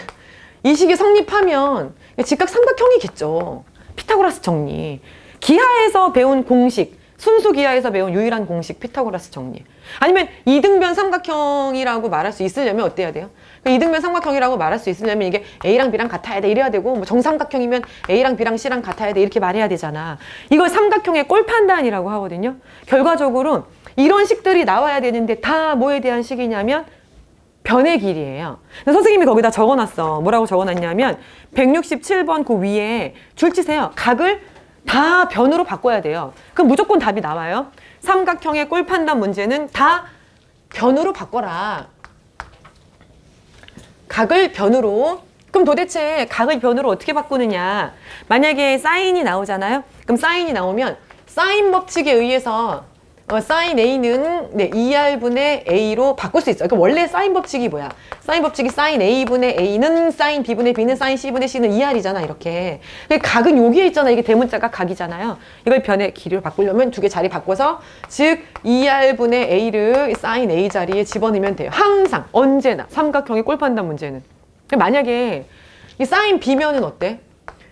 이 식이 성립하면 직각 삼각형이겠죠. 피타고라스 정리. 기하에서 배운 공식, 순수 기하에서 배운 유일한 공식 피타고라스 정리. 아니면 이등변 삼각형이라고 말할 수 있으려면 어때야 돼요? 이등변 삼각형이라고 말할 수 있으려면 이게 A랑 B랑 같아야 돼 이래야 되고 뭐 정삼각형이면 A랑 B랑 C랑 같아야 돼 이렇게 말해야 되잖아. 이걸 삼각형의 꼴 판단이라고 하거든요. 결과적으로 이런 식들이 나와야 되는데 다 뭐에 대한 식이냐면 변의 길이에요. 선생님이 거기다 적어놨어. 뭐라고 적어놨냐면 167번 그 위에 줄치세요. 각을 다 변으로 바꿔야 돼요. 그럼 무조건 답이 나와요. 삼각형의 꼴 판단 문제는 다 변으로 바꿔라. 각을 변으로. 그럼 도대체 각을 변으로 어떻게 바꾸느냐. 만약에 사인이 나오잖아요. 그럼 사인이 나오면 사인 법칙에 의해서 사인 A는 2R분의 A로 바꿀 수 있어요. 그러니까 원래 사인 법칙이 뭐야? 사인 법칙이 사인 A분의 A는 사인 B분의 B는 사인 C분의 C는 2R이잖아 이렇게. 근데 각은 여기에 있잖아. 이게 대문자가 각이잖아요. 이걸 변의 길이로 바꾸려면 두 개 자리 바꿔서 즉 2R분의 A를 사인 A 자리에 집어넣으면 돼요. 항상 언제나 삼각형의 꼴 판단 문제는. 만약에 이 사인 B면은 어때?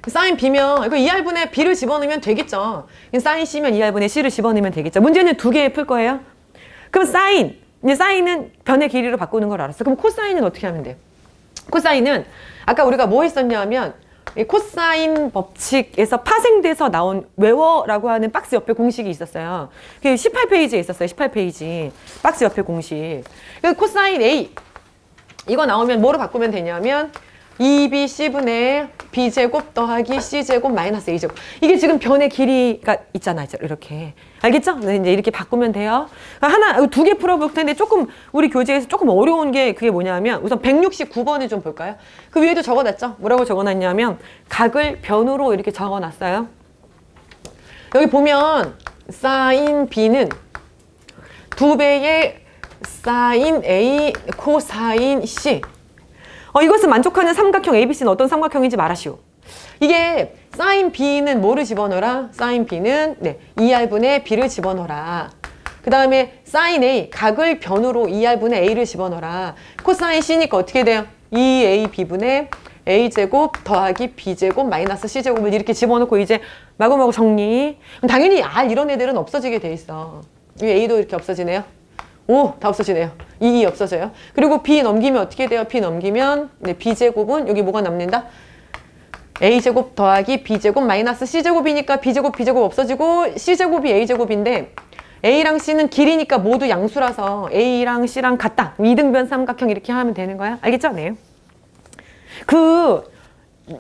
사인 B면 이거 2R분의 B를 집어넣으면 되겠죠. 사인 C면 2R분의 C를 집어넣으면 되겠죠. 문제는 두 개 풀 거예요. 그럼 사인, 이제 사인은 변의 길이로 바꾸는 걸 알았어. 그럼 코사인은 어떻게 하면 돼? 코사인은 아까 우리가 뭐 했었냐면 이 코사인 법칙에서 파생돼서 나온 외워라고 하는 박스 옆에 공식이 있었어요. 그게 18페이지에 있었어요. 18페이지 박스 옆에 공식. 코사인 A 이거 나오면 뭐로 바꾸면 되냐면 2bc분의 b제곱 더하기 c제곱 마이너스 a제곱. 이게 지금 변의 길이가 있잖아요. 이렇게. 알겠죠? 네, 이제 이렇게 바꾸면 돼요. 두 개 풀어볼 텐데 조금 우리 교재에서 조금 어려운 게 그게 뭐냐면 우선 169번을 좀 볼까요? 그 위에도 적어놨죠? 뭐라고 적어놨냐면 각을 변으로 이렇게 적어놨어요. 여기 보면 사인 b는 2배의 사인 a 코사인 c. 이것은 만족하는 삼각형 ABC는 어떤 삼각형인지 말하시오. 이게 사인 B는 뭐를 집어넣어라? 사인 B는 2R분의 B를 집어넣어라. 그 다음에 사인 A, 각을 변으로 2R분의 A를 집어넣어라. 코사인 C니까 어떻게 돼요? 2AB분의 A제곱 더하기 B제곱 마이너스 C제곱을 이렇게 집어넣고 이제 마구마구 정리. 그럼 당연히 R 이런 애들은 없어지게 돼 있어. 이 A도 이렇게 없어지네요. 오, 다 없어지네요. 2 없어져요. 그리고 B 넘기면 어떻게 돼요? B 넘기면 B제곱은 여기 뭐가 남는다? a제곱 더하기 b제곱 마이너스 c제곱이니까 b제곱 없어지고 c제곱이 a제곱인데 a랑 c는 길이니까 모두 양수라서 a랑 c랑 같다. 이등변 삼각형 이렇게 하면 되는 거야. 알겠죠? 네.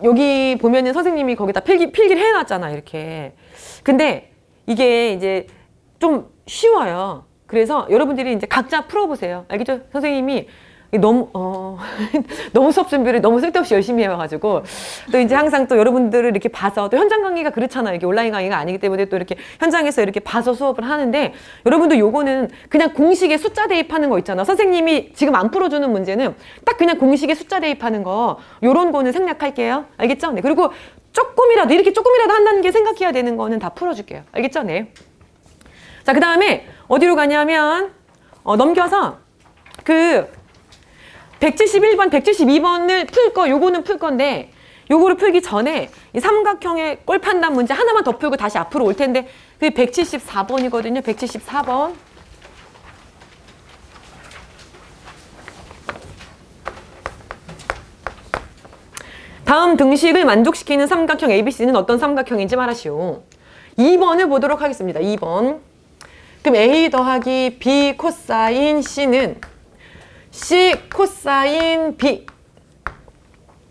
여기 보면은 선생님이 거기다 필기를 해놨잖아. 이렇게. 근데 이게 이제 좀 쉬워요. 그래서 여러분들이 이제 각자 풀어보세요. 알겠죠? 선생님이 너무 너무 수업 준비를 너무 쓸데없이 열심히 해와가지고 또 이제 항상 또 여러분들을 이렇게 봐서 또 현장 강의가 그렇잖아요. 이게 온라인 강의가 아니기 때문에 또 이렇게 현장에서 이렇게 봐서 수업을 하는데 여러분들 요거는 그냥 공식에 숫자 대입하는 거 있잖아. 선생님이 지금 안 풀어주는 문제는 딱 그냥 공식에 숫자 대입하는 거 요런 거는 생략할게요. 알겠죠? 네. 그리고 이렇게 조금이라도 한다는 게 생각해야 되는 거는 다 풀어줄게요. 알겠죠? 네. 자, 그 다음에 어디로 가냐면 넘겨서 171번, 172번을 요거는 풀 건데, 요거를 풀기 전에 이 삼각형의 꼴 판단 문제 하나만 더 풀고 다시 앞으로 올 텐데, 그게 174번이거든요. 174번. 다음 등식을 만족시키는 삼각형 ABC는 어떤 삼각형인지 말하시오. 2번을 보도록 하겠습니다. 2번. 그럼 A 더하기 B 코사인 C는 C 코사인 B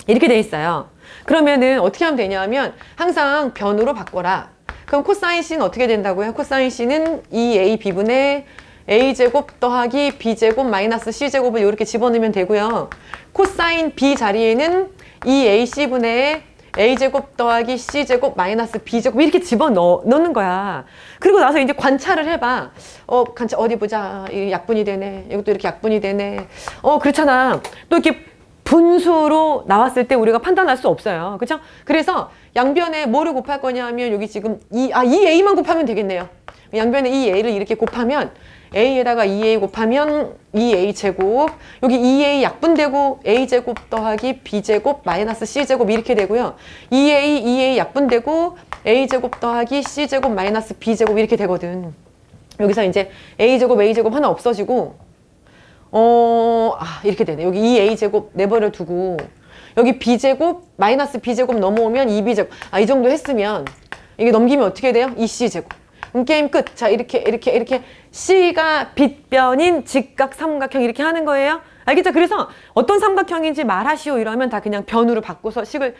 이렇게 돼 있어요. 그러면은 어떻게 하면 되냐면 항상 변으로 바꿔라. 그럼 코사인 C는 어떻게 된다고요? 코사인 C는 2AB분의 A제곱 더하기 B제곱 마이너스 C제곱을 이렇게 집어넣으면 되고요. 코사인 B 자리에는 2AC분의 A제곱 더하기 C제곱 마이너스 B제곱 이렇게 집어넣는 거야. 그리고 나서 이제 관찰을 해봐. 관찰 어디 보자. 이 약분이 되네. 이것도 이렇게 약분이 되네. 그렇잖아. 또 이렇게 분수로 나왔을 때 우리가 판단할 수 없어요. 그렇죠? 그래서 양변에 뭐를 곱할 거냐면 여기 지금 2A만 곱하면 되겠네요. 양변에 2A를 이렇게 곱하면 A에다가 2A 곱하면 2A 제곱, 여기 2A 약분되고 A제곱 더하기 B제곱 마이너스 C제곱 이렇게 되고요. 2A 약분되고 A제곱 더하기 C제곱 마이너스 B제곱 이렇게 되거든. 여기서 이제 A제곱 하나 없어지고 이렇게 되네. 여기 2A제곱 내버려 두고 여기 B제곱 마이너스 B제곱 넘어오면 2B제곱 이 정도 했으면 이게 넘기면 어떻게 돼요? 2C제곱. 게임 끝. 자, 이렇게 C가 빗변인 직각 삼각형 이렇게 하는 거예요. 알겠죠? 그래서 어떤 삼각형인지 말하시오 이러면 다 그냥 변으로 바꿔서 식을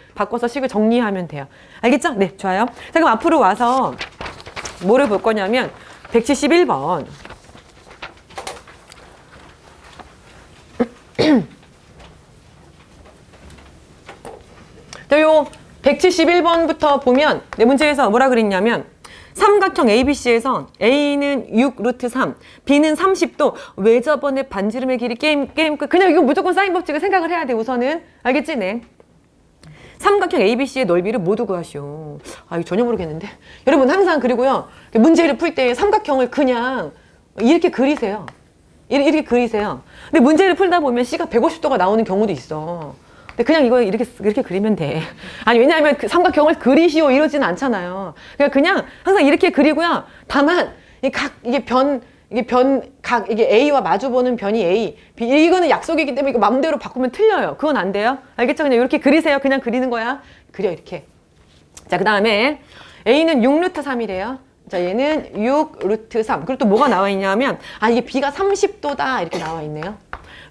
정리하면 돼요. 알겠죠? 네, 좋아요. 자, 그럼 앞으로 와서 뭐를 볼 거냐면 171번. 요 171번부터 보면 내 문제에서 뭐라 그랬냐면 삼각형 ABC에서 A는 6 루트 3, B는 30도, 왜 저번에 반지름의 길이 게임 끝. 그냥 이거 무조건 사인 법칙을 생각을 해야 돼, 우선은. 알겠지? 네. 삼각형 ABC의 넓이를 모두 구하시오. 이거 전혀 모르겠는데. 여러분 항상 그리고요. 문제를 풀 때 삼각형을 그냥 이렇게 그리세요. 이렇게 그리세요. 근데 문제를 풀다 보면 C가 150도가 나오는 경우도 있어. 근데 그냥 이거 이렇게 이렇게 그리면 돼. 아니, 왜냐하면 그 삼각형을 그리시오 이러진 않잖아요. 그냥 항상 이렇게 그리고요. 다만, 이게 A와 마주보는 변이 A, B, 이거는 약속이기 때문에 이거 마음대로 바꾸면 틀려요. 그건 안 돼요. 알겠죠? 그냥 이렇게 그리세요. 그냥 그리는 거야. 그려, 이렇게. 자, 그 다음에 A는 6 루트 3이래요. 자, 얘는 6 루트 3. 그리고 또 뭐가 나와 있냐면, 이게 B가 30도다. 이렇게 나와 있네요.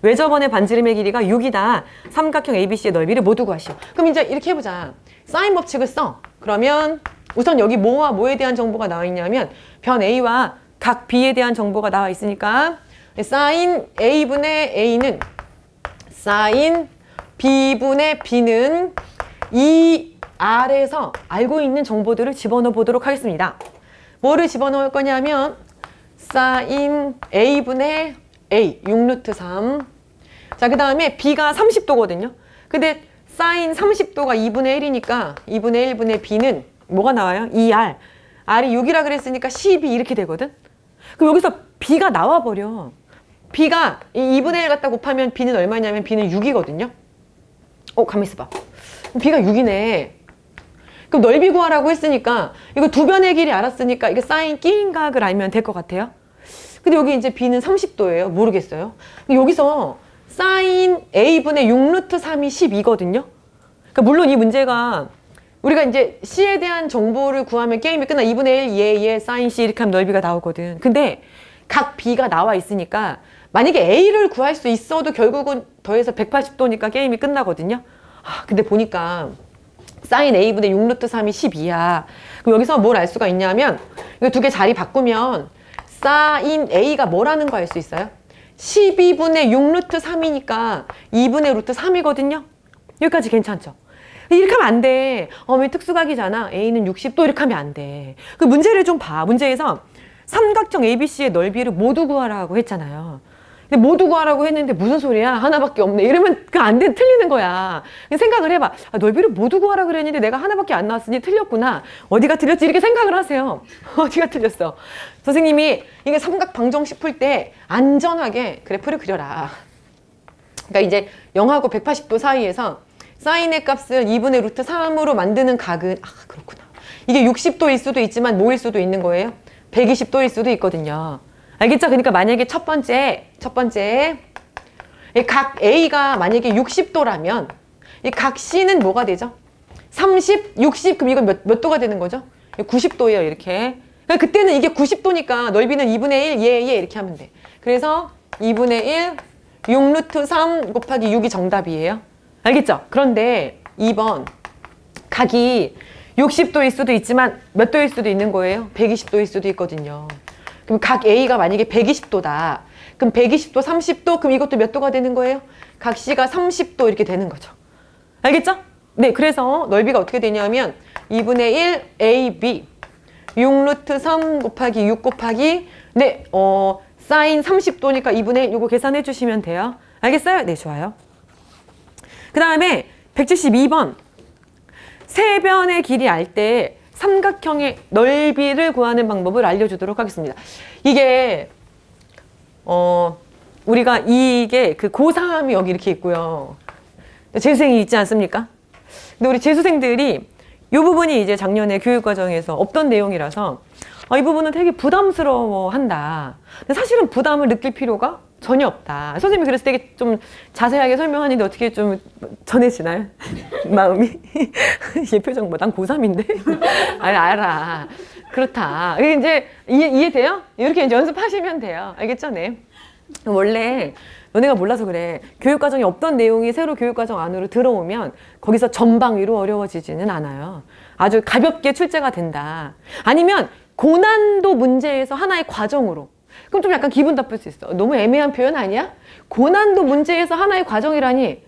왜 저번에 반지름의 길이가 6이다. 삼각형 ABC의 넓이를 모두 구하시오. 그럼 이제 이렇게 해보자. 사인 법칙을 써. 그러면 우선 여기 뭐와 뭐에 대한 정보가 나와 있냐면 변 A와 각 B에 대한 정보가 나와 있으니까 사인 A분의 A는 사인 B분의 B는 이 아래에서 알고 있는 정보들을 집어넣어 보도록 하겠습니다. 뭐를 집어넣을 거냐면 사인 A분의 A 6 루트 3. 자, 그 다음에 B가 30도거든요. 근데 사인 30도가 2분의 1이니까 2분의 1분의 B는 뭐가 나와요? 2R. R이 6이라 그랬으니까 12 이렇게 되거든. 그럼 여기서 B가 나와버려. B가 2분의 1 갖다 곱하면 B는 얼마냐면 B는 6이거든요. 가만 있어봐. B가 6이네. 그럼 넓이 구하라고 했으니까 이거 두 변의 길이 알았으니까 이게 사인 끼인각을 알면 될 것 같아요. 근데 여기 이제 B는 30도예요. 모르겠어요. 여기서 사인 A분의 6 루트 3이 12거든요. 그러니까 물론 이 문제가 우리가 이제 C에 대한 정보를 구하면 게임이 끝나. 2분의 1 얘 사인 C 이렇게 하면 넓이가 나오거든. 근데 각 B가 나와 있으니까 만약에 A를 구할 수 있어도 결국은 더해서 180도니까 게임이 끝나거든요. 근데 보니까 사인 A분의 6루트 3이 12야. 그럼 여기서 뭘 알 수가 있냐면 이거 두 개 자리 바꾸면 사인 A가 뭐라는 거 알 수 있어요? 12분의 6루트 3이니까 2분의 루트 3이거든요. 여기까지 괜찮죠? 이렇게 하면 안 돼. 왜 특수각이잖아. A는 60도 이렇게 하면 안 돼. 그 문제를 좀 봐. 문제에서 삼각형 ABC의 넓이를 모두 구하라고 했잖아요. 근데 모두 구하라고 했는데 무슨 소리야? 하나밖에 없네. 이러면 그 안 돼. 틀리는 거야. 생각을 해봐. 넓이를 모두 구하라고 그랬는데 내가 하나밖에 안 나왔으니 틀렸구나. 어디가 틀렸지? 이렇게 생각을 하세요. 어디가 틀렸어? 선생님이 이게 삼각 방정식 풀 때 안전하게 그래프를 그려라. 그러니까 이제 0하고 180도 사이에서 사인의 값을 2분의 루트 3으로 만드는 각은 그렇구나. 이게 60도일 수도 있지만 뭐일 수도 있는 거예요? 120도일 수도 있거든요. 알겠죠? 그러니까 만약에 첫 번째 이 각 A가 만약에 60도라면 이 각 C는 뭐가 되죠? 30, 60 그럼 이건 몇 도가 되는 거죠? 90도예요. 이렇게. 그러니까 그때는 이게 90도니까 넓이는 2분의 1 얘 이렇게 하면 돼. 그래서 2분의 1 6루트 3 곱하기 6이 정답이에요. 알겠죠? 그런데 2번 각이 60도일 수도 있지만 몇 도일 수도 있는 거예요? 120도일 수도 있거든요. 그럼 각 A가 만약에 120도다. 그럼 120도, 30도, 그럼 이것도 몇 도가 되는 거예요? 각 C가 30도 이렇게 되는 거죠. 알겠죠? 네, 그래서 넓이가 어떻게 되냐면 2분의 1 AB 6루트 3 곱하기 6 곱하기 사인 30도니까 2분의 1 요거 계산해 주시면 돼요. 알겠어요? 네, 좋아요. 그 다음에 172번 세변의 길이 알 때 삼각형의 넓이를 구하는 방법을 알려주도록 하겠습니다. 이게 우리가 이게 그 고3이 여기 이렇게 있고요. 재수생이 있지 않습니까? 근데 우리 재수생들이 이 부분이 이제 작년에 교육과정에서 없던 내용이라서 이 부분은 되게 부담스러워한다. 근데 사실은 부담을 느낄 필요가 전혀 없다. 선생님이 그래서 되게 좀 자세하게 설명하는데 어떻게 좀 전해지나요? 마음이? 얘 표정 뭐 난 고3인데? 아니 알아. 그렇다. 이게 이제 이해돼요? 이렇게 이제 연습하시면 돼요. 알겠죠? 네. 원래 너네가 몰라서 그래. 교육과정이 없던 내용이 새로 교육과정 안으로 들어오면 거기서 전방위로 어려워지지는 않아요. 아주 가볍게 출제가 된다. 아니면 고난도 문제에서 하나의 과정으로. 그럼 좀 약간 기분 나쁠 수 있어. 너무 애매한 표현 아니야? 고난도 문제에서 하나의 과정이라니.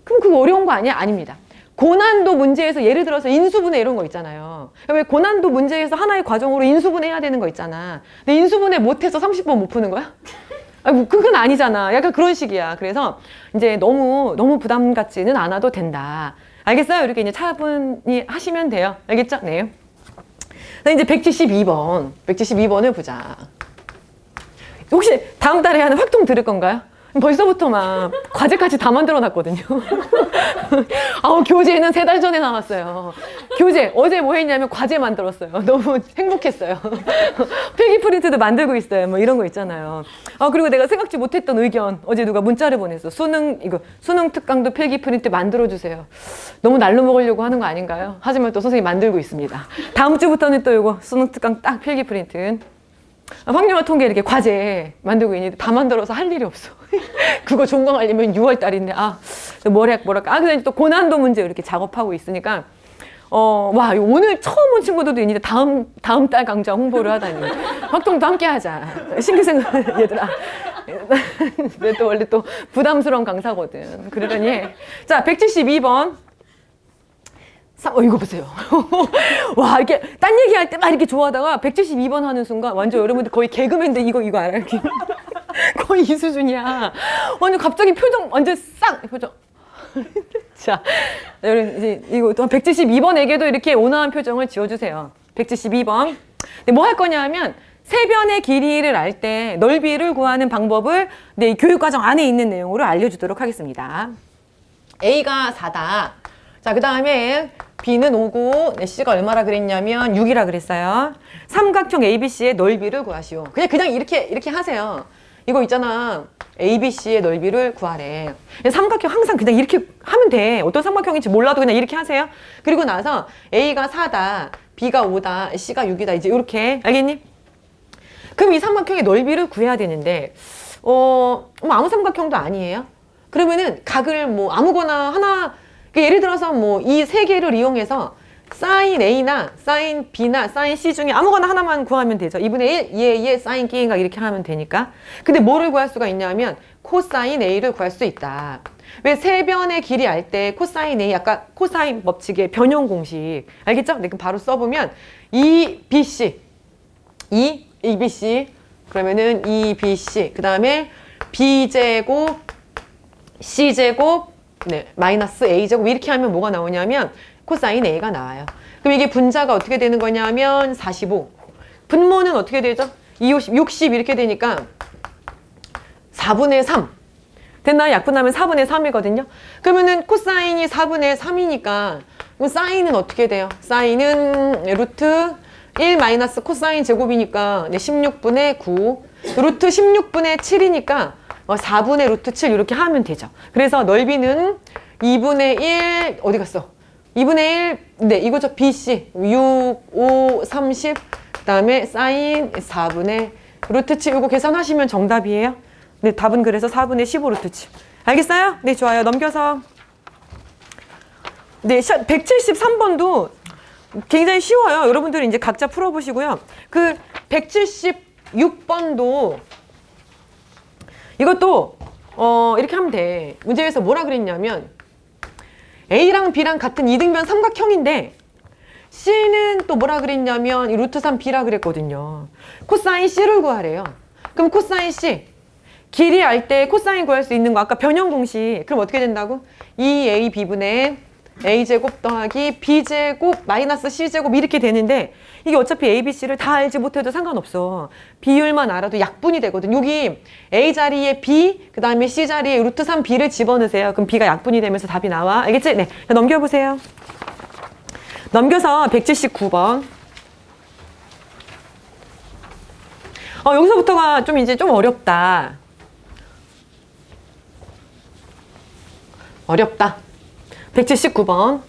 그럼 그거 어려운 거 아니야? 아닙니다. 고난도 문제에서 예를 들어서 인수분해 이런 거 있잖아요. 왜 고난도 문제에서 하나의 과정으로 인수분해 해야 되는 거 있잖아. 근데 인수분해 못해서 30번 못 푸는 거야? 그건 아니잖아. 약간 그런 식이야. 그래서 이제 너무 부담 갖지는 않아도 된다. 알겠어요? 이렇게 이제 차분히 하시면 돼요. 알겠죠? 네. 이제 172번을 보자. 혹시 다음 달에 하는 활동 들을 건가요? 벌써부터 막 과제까지 다 만들어 놨거든요. 교재는 3달 전에 나왔어요. 교재 어제 뭐 했냐면 과제 만들었어요. 너무 행복했어요. 필기 프린트도 만들고 있어요. 뭐 이런 거 있잖아요. 그리고 내가 생각지 못했던 의견 어제 누가 문자를 보냈어. 수능 특강도 필기 프린트 만들어 주세요. 너무 날로 먹으려고 하는 거 아닌가요? 하지만 또 선생님이 만들고 있습니다. 다음 주부터는 또 이거 수능 특강 딱 필기 프린트. 확률화 통계 이렇게 과제 만들고 있는데 다 만들어서 할 일이 없어. 그거 종강하려면 6월 달인데 뭐랄까. 그래서 또 고난도 문제 이렇게 작업하고 있으니까 오늘 처음 온 친구들도 있는데 다음 달 강좌 홍보를 하다니. 활동도 함께 하자. 신규생 얘들아. 또 원래 또 부담스러운 강사거든. 그러더니 자 172번 이거 보세요. 와, 이렇게, 딴 얘기할 때 막 이렇게 좋아하다가 172번 하는 순간 완전 여러분들 거의 개그맨데 이거 알아요? 거의 이 수준이야. 완전 갑자기 표정 완전 표정. 자, 여러분, 이제 이거 또 172번에게도 이렇게 온화한 표정을 지어주세요. 172번. 근데 뭐 할 거냐 하면 세변의 길이를 알 때 넓이를 구하는 방법을 이 교육과정 안에 있는 내용으로 알려주도록 하겠습니다. A가 4다. 자, 그 다음에 B는 5고 C가 얼마라 그랬냐면 6이라 그랬어요. 삼각형 ABC의 넓이를 구하시오. 그냥 이렇게 하세요. 이거 있잖아. ABC의 넓이를 구하래. 삼각형 항상 그냥 이렇게 하면 돼. 어떤 삼각형인지 몰라도 그냥 이렇게 하세요. 그리고 나서 A가 4다, B가 5다, C가 6이다. 이제 이렇게. 알겠니? 그럼 이 삼각형의 넓이를 구해야 되는데 뭐 아무 삼각형도 아니에요. 그러면은 각을 뭐 아무거나 하나, 예를 들어서 뭐 이 세 개를 이용해서 사인 A나 사인 B나 사인 C 중에 아무거나 하나만 구하면 되죠. 2분의 1, 얘 사인 B인가 이렇게 하면 되니까. 근데 뭐를 구할 수가 있냐면 코사인 A를 구할 수 있다. 왜 세 변의 길이 알 때 코사인 A, 아까 코사인 법칙의 변형 공식 알겠죠? 네, 그럼 바로 써보면 2BC, 2BC 그러면은 2BC 그 다음에 B제곱 C제곱 네, 마이너스 A제곱 이렇게 하면 뭐가 나오냐면 코사인 A가 나와요. 그럼 이게 분자가 어떻게 되는 거냐면 45. 분모는 어떻게 되죠? 2, 50, 60 이렇게 되니까 4분의 3. 됐나요? 약분하면 4분의 3이거든요. 그러면은 코사인이 4분의 3이니까 그럼 사인은 어떻게 돼요? 사인은 루트 1 마이너스 코사인 제곱이니까 16분의 9. 루트 16분의 7이니까 4분의 루트 7 이렇게 하면 되죠. 그래서 넓이는 2분의 1 어디 갔어? 2분의 1, 네, 이거죠. BC. 6, 5, 30. 그 다음에 사인 4분의 루트 7. 이거 계산하시면 정답이에요. 네, 답은 그래서 4분의 15 루트 7. 알겠어요? 네, 좋아요. 넘겨서. 네, 173번도 굉장히 쉬워요. 여러분들이 이제 각자 풀어보시고요. 그 176번도 이것도 이렇게 하면 돼. 문제에서 뭐라 그랬냐면 A랑 B랑 같은 이등변 삼각형인데 C는 또 뭐라 그랬냐면 루트 3B라 그랬거든요. 코사인 C를 구하래요. 그럼 코사인 C 길이 알 때 코사인 구할 수 있는 거 아까 변형 공식. 그럼 어떻게 된다고? 2AB분의 A제곱 더하기 B제곱 마이너스 C제곱 이렇게 되는데 이게 어차피 A, B, C를 다 알지 못해도 상관없어. 비율만 알아도 약분이 되거든. 여기 A 자리에 B, 그 다음에 C 자리에 루트 3B를 집어넣으세요. 그럼 B가 약분이 되면서 답이 나와. 알겠지? 네. 자, 넘겨보세요. 넘겨서 179번. 여기서부터가 좀 이제 좀 어렵다. 어렵다. 179번.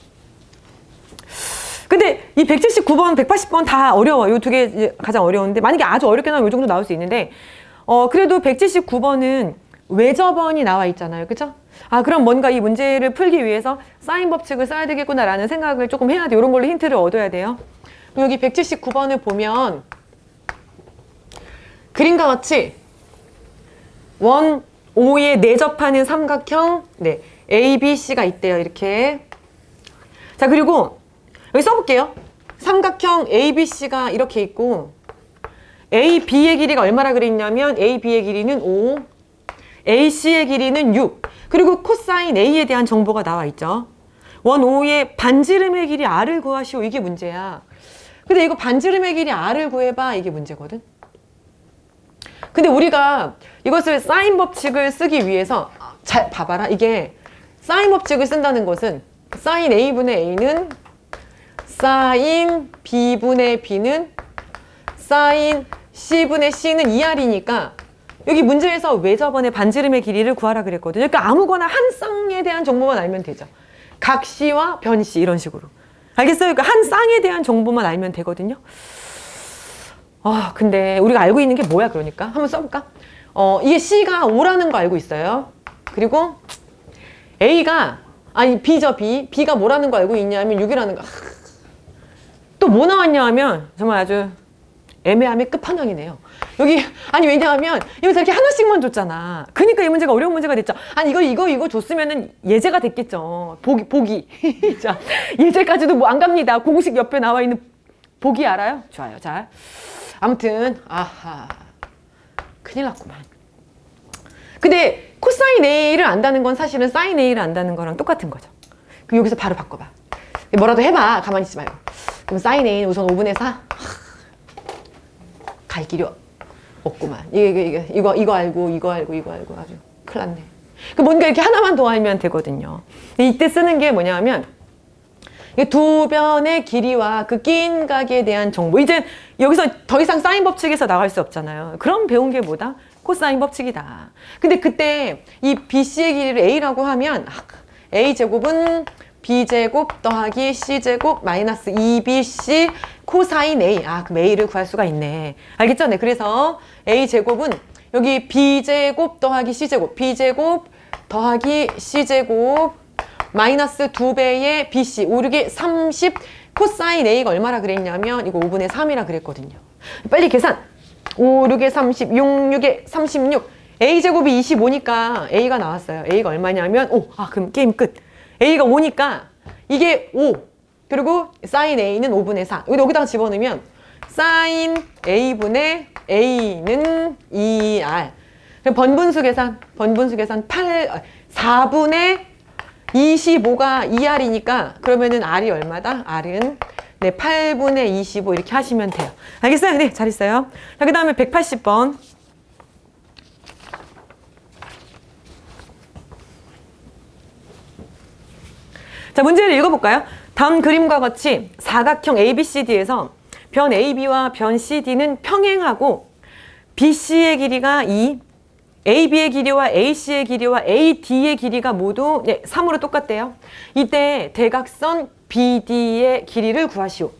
근데 이 179번, 180번 다 어려워. 요 두 개 가장 어려운데 만약에 아주 어렵게 나오면 요 정도 나올 수 있는데 그래도 179번은 외접원이 나와 있잖아요. 그쵸? 아, 그럼 뭔가 이 문제를 풀기 위해서 사인 법칙을 써야 되겠구나라는 생각을 조금 해야 돼요. 이런 걸로 힌트를 얻어야 돼요. 여기 179번을 보면 그림과 같이 1, 5에 내접하는 삼각형 네, A, B, C가 있대요. 이렇게. 자, 그리고 여기 써볼게요. 삼각형 A, B, C가 이렇게 있고 A, B의 길이가 얼마나 그랬냐면 A, B의 길이는 5, A, C의 길이는 6. 그리고 코사인 A에 대한 정보가 나와 있죠. 1, 5의 반지름의 길이 R을 구하시오. 이게 문제야. 근데 이거 반지름의 길이 R을 구해봐. 이게 문제거든. 근데 우리가 이것을 사인 법칙을 쓰기 위해서 잘 봐봐라. 이게 사인 법칙을 쓴다는 것은 사인 A분의 A는 사인 B분의 B는 사인 C분의 C는 2R이니까 여기 문제에서 외접원의 반지름의 길이를 구하라 그랬거든요. 그러니까 아무거나 한 쌍에 대한 정보만 알면 되죠. 각 C와 변 C 이런 식으로. 알겠어요? 그러니까 한 쌍에 대한 정보만 알면 되거든요. 근데 우리가 알고 있는 게 뭐야 그러니까? 한번 써볼까? 이게 C가 5라는 거 알고 있어요. 그리고 A가 아니 B죠. B가 뭐라는 거 알고 있냐면 6이라는 거. 또 뭐 나왔냐 하면 정말 아주 애매함의 끝판왕이네요. 여기 아니 왜냐하면 여기서 이렇게 하나씩만 줬잖아. 그러니까 이 문제가 어려운 문제가 됐죠. 아니 이거 줬으면은 예제가 됐겠죠. 보기. 자, 예제까지도 뭐 안 갑니다. 공식 옆에 나와 있는 보기 알아요? 좋아요. 자, 아무튼 아하 큰일 났구만. 근데 코사인 A를 안다는 건 사실은 사인 A를 안다는 거랑 똑같은 거죠. 그럼 여기서 바로 바꿔봐. 뭐라도 해봐. 가만히 있지 말고. 그럼 사인 A는 우선 5분의 4. 갈 길이 없구만. 이거 알고 아주 큰일 났네. 그 뭔가 이렇게 하나만 더 알면 되거든요. 이때 쓰는 게 뭐냐면 두 변의 길이와 그 낀 각에 대한 정보. 이제 여기서 더 이상 사인 법칙에서 나갈 수 없잖아요. 그럼 배운 게 뭐다? 코사인 법칙이다. 근데 그때 이 BC의 길이를 A라고 하면 A제곱은 B제곱 더하기 C제곱 마이너스 2BC 코사인 A. 그럼 A를 구할 수가 있네. 알겠죠? 네. 그래서 A제곱은 여기 B제곱 더하기 C제곱, B제곱 더하기 C제곱 마이너스 2배의 BC, 5, 6에 30 코사인 A가 얼마라 그랬냐면 이거 5분의 3이라 그랬거든요. 빨리 계산! 5, 6에 30, 6, 6에 36 A제곱이 25니까 A가 나왔어요. A가 얼마냐면 5. 그럼 게임 끝. A가 5니까 이게 5. 그리고 사인 A는 5분의 4. 여기다가 집어넣으면 사인 A분의 A는 2R. 번분수 계산 4분의 25가 2R이니까 그러면은 R이 얼마다? R은 네, 8분의 25 이렇게 하시면 돼요. 알겠어요? 네, 잘했어요. 자, 그 다음에 180번. 자, 문제를 읽어볼까요? 다음 그림과 같이 사각형 ABCD에서 변 AB와 변 CD는 평행하고 BC의 길이가 2, AB의 길이와 AC의 길이와 AD의 길이가 모두 3으로 똑같대요. 이때 대각선 BD의 길이를 구하시오.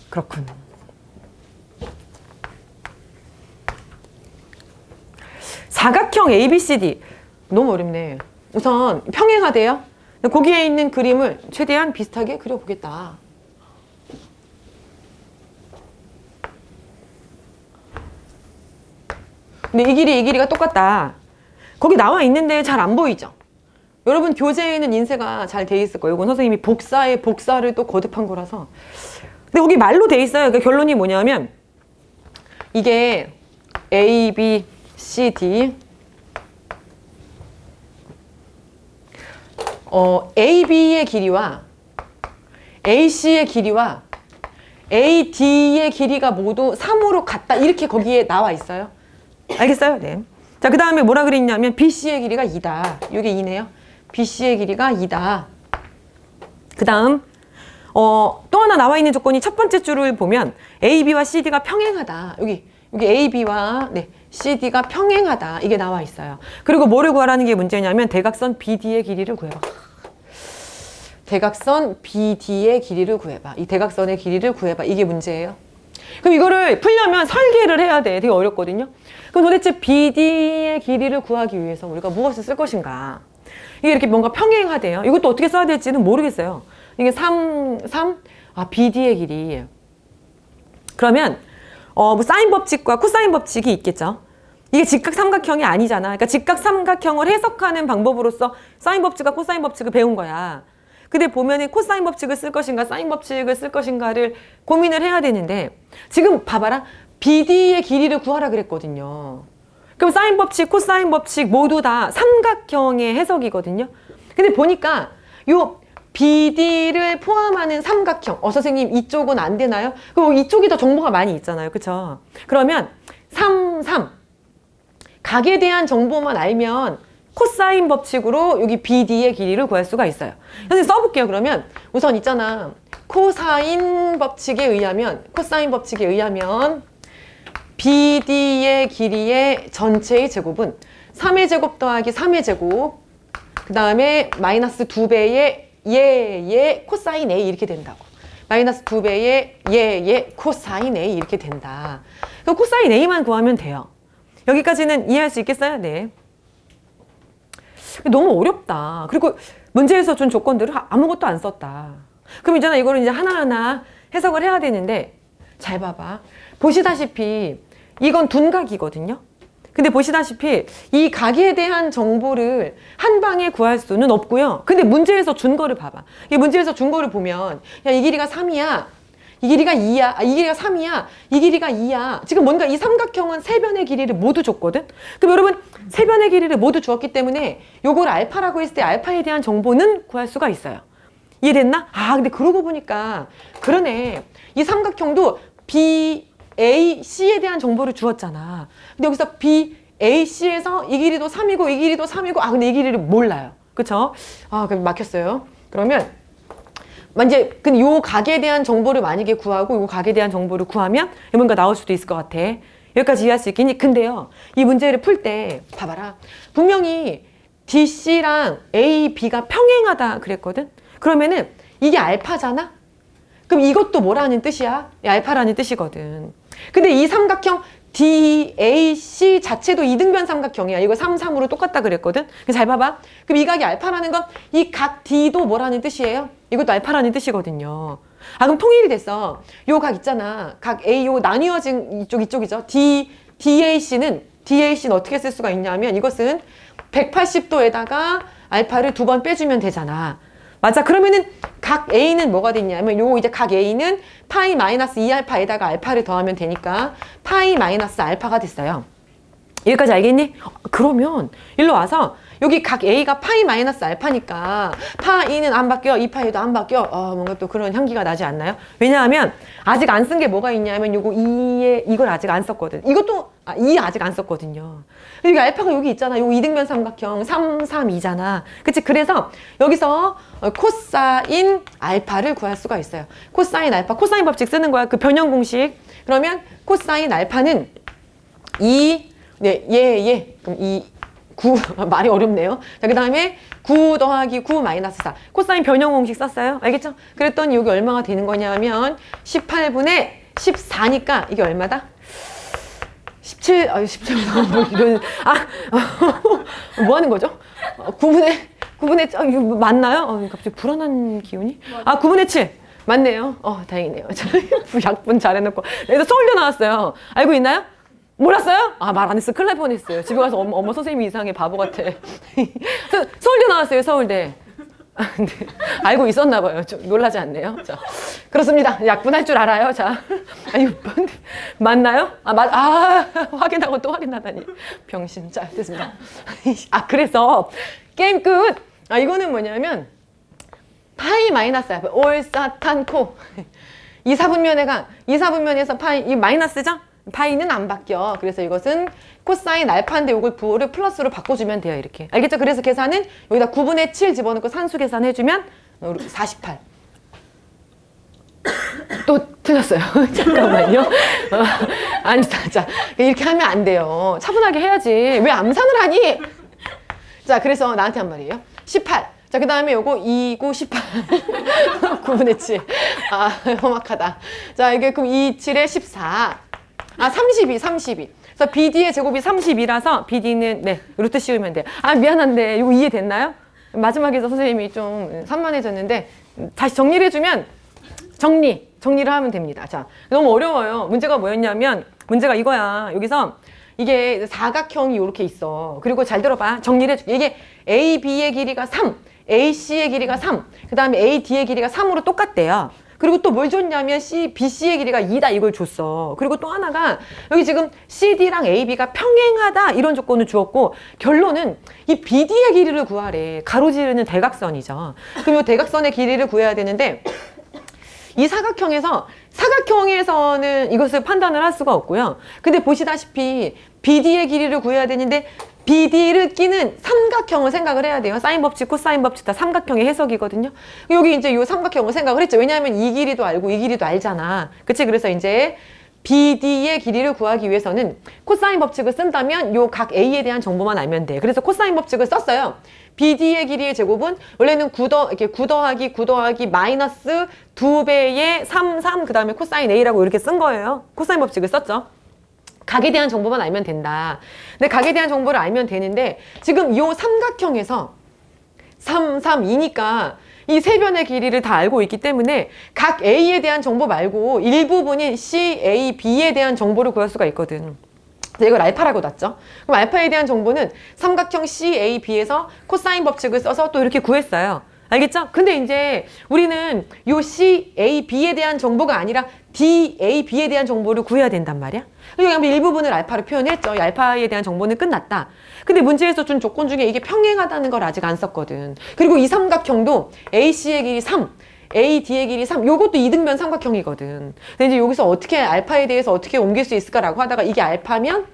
그렇군. 사각형 ABCD 너무 어렵네. 우선 평행하대요. 거기에 있는 그림을 최대한 비슷하게 그려보겠다. 근데 이 길이가 똑같다. 거기 나와 있는데 잘 안 보이죠? 여러분 교재에는 인쇄가 잘 돼 있을 거예요. 이건 선생님이 복사에 복사를 또 거듭한 거라서. 근데 거기 말로 돼 있어요. 그러니까 결론이 뭐냐면 이게 A, B, C, D AB의 길이와 AC의 길이와 AD의 길이가 모두 3으로 같다. 이렇게 거기에 나와 있어요. 알겠어요? 네. 자, 그 다음에 뭐라 그랬냐면 BC의 길이가 2다. 이게 2네요. BC의 길이가 2다. 그 다음 또 하나 나와 있는 조건이 첫 번째 줄을 보면 AB와 CD가 평행하다. 여기 AB와 CD가 평행하다. 이게 나와 있어요. 그리고 뭐를 구하라는 게 문제냐면 대각선 BD의 길이를 구해봐. 대각선 BD의 길이를 구해봐. 이 대각선의 길이를 구해봐. 이게 문제예요. 그럼 이거를 풀려면 설계를 해야 돼. 되게 어렵거든요. 그럼 도대체 BD의 길이를 구하기 위해서 우리가 무엇을 쓸 것인가? 이게 이렇게 뭔가 평행하대요. 이것도 어떻게 써야 될지는 모르겠어요. 이게 3, BD의 길이. 그러면 뭐 사인 법칙과 코사인 법칙이 있겠죠. 이게 직각 삼각형이 아니잖아. 그러니까 직각 삼각형을 해석하는 방법으로서 사인 법칙과 코사인 법칙을 배운 거야. 근데 보면은 코사인 법칙을 쓸 것인가 사인 법칙을 쓸 것인가를 고민을 해야 되는데 지금 봐봐라. BD의 길이를 구하라 그랬거든요. 그럼 사인 법칙, 코사인 법칙 모두 다 삼각형의 해석이거든요. 근데 보니까 요 BD를 포함하는 삼각형. 선생님 이쪽은 안 되나요? 그럼 이쪽이 더 정보가 많이 있잖아요. 그쵸? 그러면 3. 각에 대한 정보만 알면 코사인 법칙으로 여기 BD의 길이를 구할 수가 있어요. 선생님 써볼게요. 그러면 우선 있잖아. 코사인 법칙에 의하면 BD의 길이의 전체의 제곱은 3의 제곱 더하기 3의 제곱 그 다음에 마이너스 2배의 얘의 코사인 A 이렇게 된다고. 마이너스 2배의 얘의 코사인 A 이렇게 된다. 그럼 코사인 A만 구하면 돼요. 여기까지는 이해할 수 있겠어요? 네. 너무 어렵다. 그리고 문제에서 준 조건들을 아무것도 안 썼다. 그럼 있잖아. 이거를 이제 하나하나 해석을 해야 되는데 잘 봐봐. 보시다시피 이건 둔각이거든요. 근데 보시다시피 이 각에 대한 정보를 한 방에 구할 수는 없고요. 근데 문제에서 준 거를 봐봐. 이 문제에서 준 거를 보면 야, 이 길이가 3이야. 이 길이가 2야. 이 길이가 3이야. 이 길이가 2야. 지금 뭔가 이 삼각형은 세 변의 길이를 모두 줬거든. 그럼 여러분 세 변의 길이를 모두 주었기 때문에 요걸 알파라고 했을 때 알파에 대한 정보는 구할 수가 있어요. 이해됐나? 근데 그러고 보니까 그러네. 이 삼각형도 BAC에 대한 정보를 주었잖아. 근데 여기서 BAC에서 이 길이도 3이고 이 길이도 3이고 근데 이 길이를 몰라요. 그쵸? 그럼 막혔어요. 그러면 이제 요 각에 대한 정보를 만약에 구하고 요 각에 대한 정보를 구하면 뭔가 나올 수도 있을 것 같아. 여기까지 이해할 수 있겠니? 근데요, 이 문제를 풀 때 봐봐라. 분명히 DC랑 A, B가 평행하다 그랬거든? 그러면은 이게 알파잖아? 그럼 이것도 뭐라는 뜻이야? 알파라는 뜻이거든. 근데 이 삼각형 DAC 자체도 이등변 삼각형이야. 이거 3, 3으로 똑같다 그랬거든? 잘 봐봐. 그럼 이 각이 알파라는 건 이 각 D도 뭐라는 뜻이에요? 이것도 알파라는 뜻이거든요. 아, 그럼 통일이 됐어. 요 각 있잖아. 각 A, 요 나뉘어진 이쪽이죠. DAC는 어떻게 쓸 수가 있냐면 이것은 180도에다가 알파를 2번 빼주면 되잖아. 맞아. 그러면은 각 A는 뭐가 됐냐면 요 이제 각 A는 파이 마이너스 2알파에다가 알파를 더하면 되니까 파이 마이너스 알파가 됐어요. 여기까지 알겠니? 그러면 일로 와서 여기 각 A가 파이 마이너스 알파니까 파이는 안 바뀌어, 이 파이도 안 바뀌어. 뭔가 또 그런 향기가 나지 않나요? 왜냐하면 아직 안 쓴 게 뭐가 있냐면 요거 2에 이걸 아직 안 썼거든. 이것도 2 아직 안 썼거든요. 여기 알파가 여기 있잖아. 요거 이등변 삼각형 3, 3, 2잖아. 그치? 그래서 여기서 코사인 알파를 구할 수가 있어요. 코사인 알파, 코사인 법칙 쓰는 거야. 그 변형 공식. 그러면 코사인 알파는 2, 네, 그럼 9, 말이 어렵네요. 자, 그 다음에 9 더하기 9 마이너스 4. 코사인 변형 공식 썼어요. 알겠죠? 그랬더니 여기 얼마가 되는 거냐면 18분의 14니까 이게 얼마다? 17, 17, 뭐 이런, 뭐 하는 거죠? 9분의, 이거 맞나요? 갑자기 불안한 기운이? 9분의 7. 맞네요. 다행이네요. 약분 잘해놓고. 그래서 서울대 나왔어요. 알고 있나요? 몰랐어요? 말 안 했어. 큰일 날 뻔했어요. 집에 가서 어머 선생님이 이상해. 바보 같아. 서울대 나왔어요. 서울대. 근데 알고 있었나 봐요. 좀 놀라지 않네요. 자, 그렇습니다. 약분할 줄 알아요. 자, 맞나요? 확인하고 또 확인하다니. 병신. 자, 됐습니다. 그래서 게임 끝. 이거는 뭐냐면 파이 마이너스 알파 올사탄코 2사분면에서 파이 이 마이너스죠? 파이는 안 바뀌어. 그래서 이것은 코사인 알파인데 이걸 부호를 플러스로 바꿔주면 돼요. 이렇게. 알겠죠? 그래서 계산은 여기다 9분의 7 집어넣고 산수 계산해주면 48. 또 틀렸어요. 잠깐만요. 아니, 자, 이렇게 하면 안 돼요. 차분하게 해야지. 왜 암산을 하니? 자, 그래서 나한테 한 말이에요. 18. 자, 그 다음에 요거 2, 9, 18. 9분의 7. 험악하다. 자, 이게 그럼 2, 7에 14. 32. 그래서 BD의 제곱이 32라서 BD는 루트 씌우면 돼요. 미안한데 이거 이해됐나요? 마지막에서 선생님이 좀 산만해졌는데 다시 정리를 해주면 정리를 하면 됩니다. 자, 너무 어려워요. 문제가 뭐였냐면 문제가 이거야. 여기서 이게 사각형이 이렇게 있어. 그리고 잘 들어봐. 정리를 해줄게. 이게 AB의 길이가 3, AC의 길이가 3, 그 다음에 AD의 길이가 3으로 똑같대요. 그리고 또 뭘 줬냐면 BC의 길이가 2다 이걸 줬어. 그리고 또 하나가 여기 지금 CD랑 AB가 평행하다 이런 조건을 주었고 결론은 이 BD의 길이를 구하래. 가로지르는 대각선이죠. 그럼 이 대각선의 길이를 구해야 되는데 이 사각형에서는 이것을 판단을 할 수가 없고요. 근데 보시다시피 BD의 길이를 구해야 되는데 BD를 끼는 삼각형을 생각을 해야 돼요. 사인 법칙, 코사인 법칙 다 삼각형의 해석이거든요. 여기 이제 이 삼각형을 생각을 했죠. 왜냐하면 이 길이도 알고 이 길이도 알잖아. 그치? 그래서 이제 BD의 길이를 구하기 위해서는 코사인 법칙을 쓴다면 요 각 A에 대한 정보만 알면 돼. 그래서 코사인 법칙을 썼어요. BD의 길이의 제곱은 원래는 9 더하기 마이너스 2배의 3, 그 다음에 코사인 A라고 이렇게 쓴 거예요. 코사인 법칙을 썼죠. 각에 대한 정보만 알면 된다. 근데 각에 대한 정보를 알면 되는데 지금 이 삼각형에서 3, 2니까 이 세 변의 길이를 다 알고 있기 때문에 각 A에 대한 정보 말고 일부분인 C, A, B에 대한 정보를 구할 수가 있거든. 이걸 알파라고 놨죠. 그럼 알파에 대한 정보는 삼각형 C, A, B에서 코사인 법칙을 써서 또 이렇게 구했어요. 알겠죠? 근데 이제 우리는 요 C, A, B에 대한 정보가 아니라 D, A, B에 대한 정보를 구해야 된단 말이야. 여기 일부분을 알파로 표현했죠. 이 알파에 대한 정보는 끝났다. 근데 문제에서 준 조건 중에 이게 평행하다는 걸 아직 안 썼거든. 그리고 이 삼각형도 AC의 길이 3, AD의 길이 3. 요것도 이등변 삼각형이거든. 근데 이제 여기서 어떻게 알파에 대해서 어떻게 옮길 수 있을까라고 하다가 이게 알파면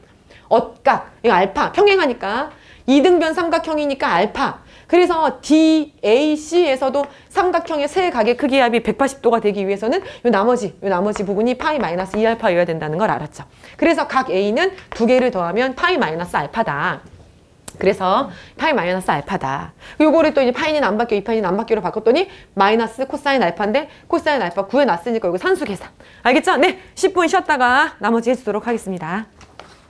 이거 알파 평행하니까 이등변 삼각형이니까 알파. 그래서 DAC에서도 삼각형의 세 각의 크기 합이 180도가 되기 위해서는 요 나머지 부분이 파이 마이너스 2알파여야 된다는 걸 알았죠. 그래서 각 A는 두 개를 더하면 파이 마이너스 알파다. 그래서 파이 마이너스 알파다. 요거를 또 이제 파이는 안 바뀌어, 2파이는 안 바뀌어로 바꿨더니 마이너스 코사인 알파인데 코사인 알파 구해놨으니까 이거 산수 계산. 알겠죠? 네, 10분 쉬었다가 나머지 해주도록 하겠습니다.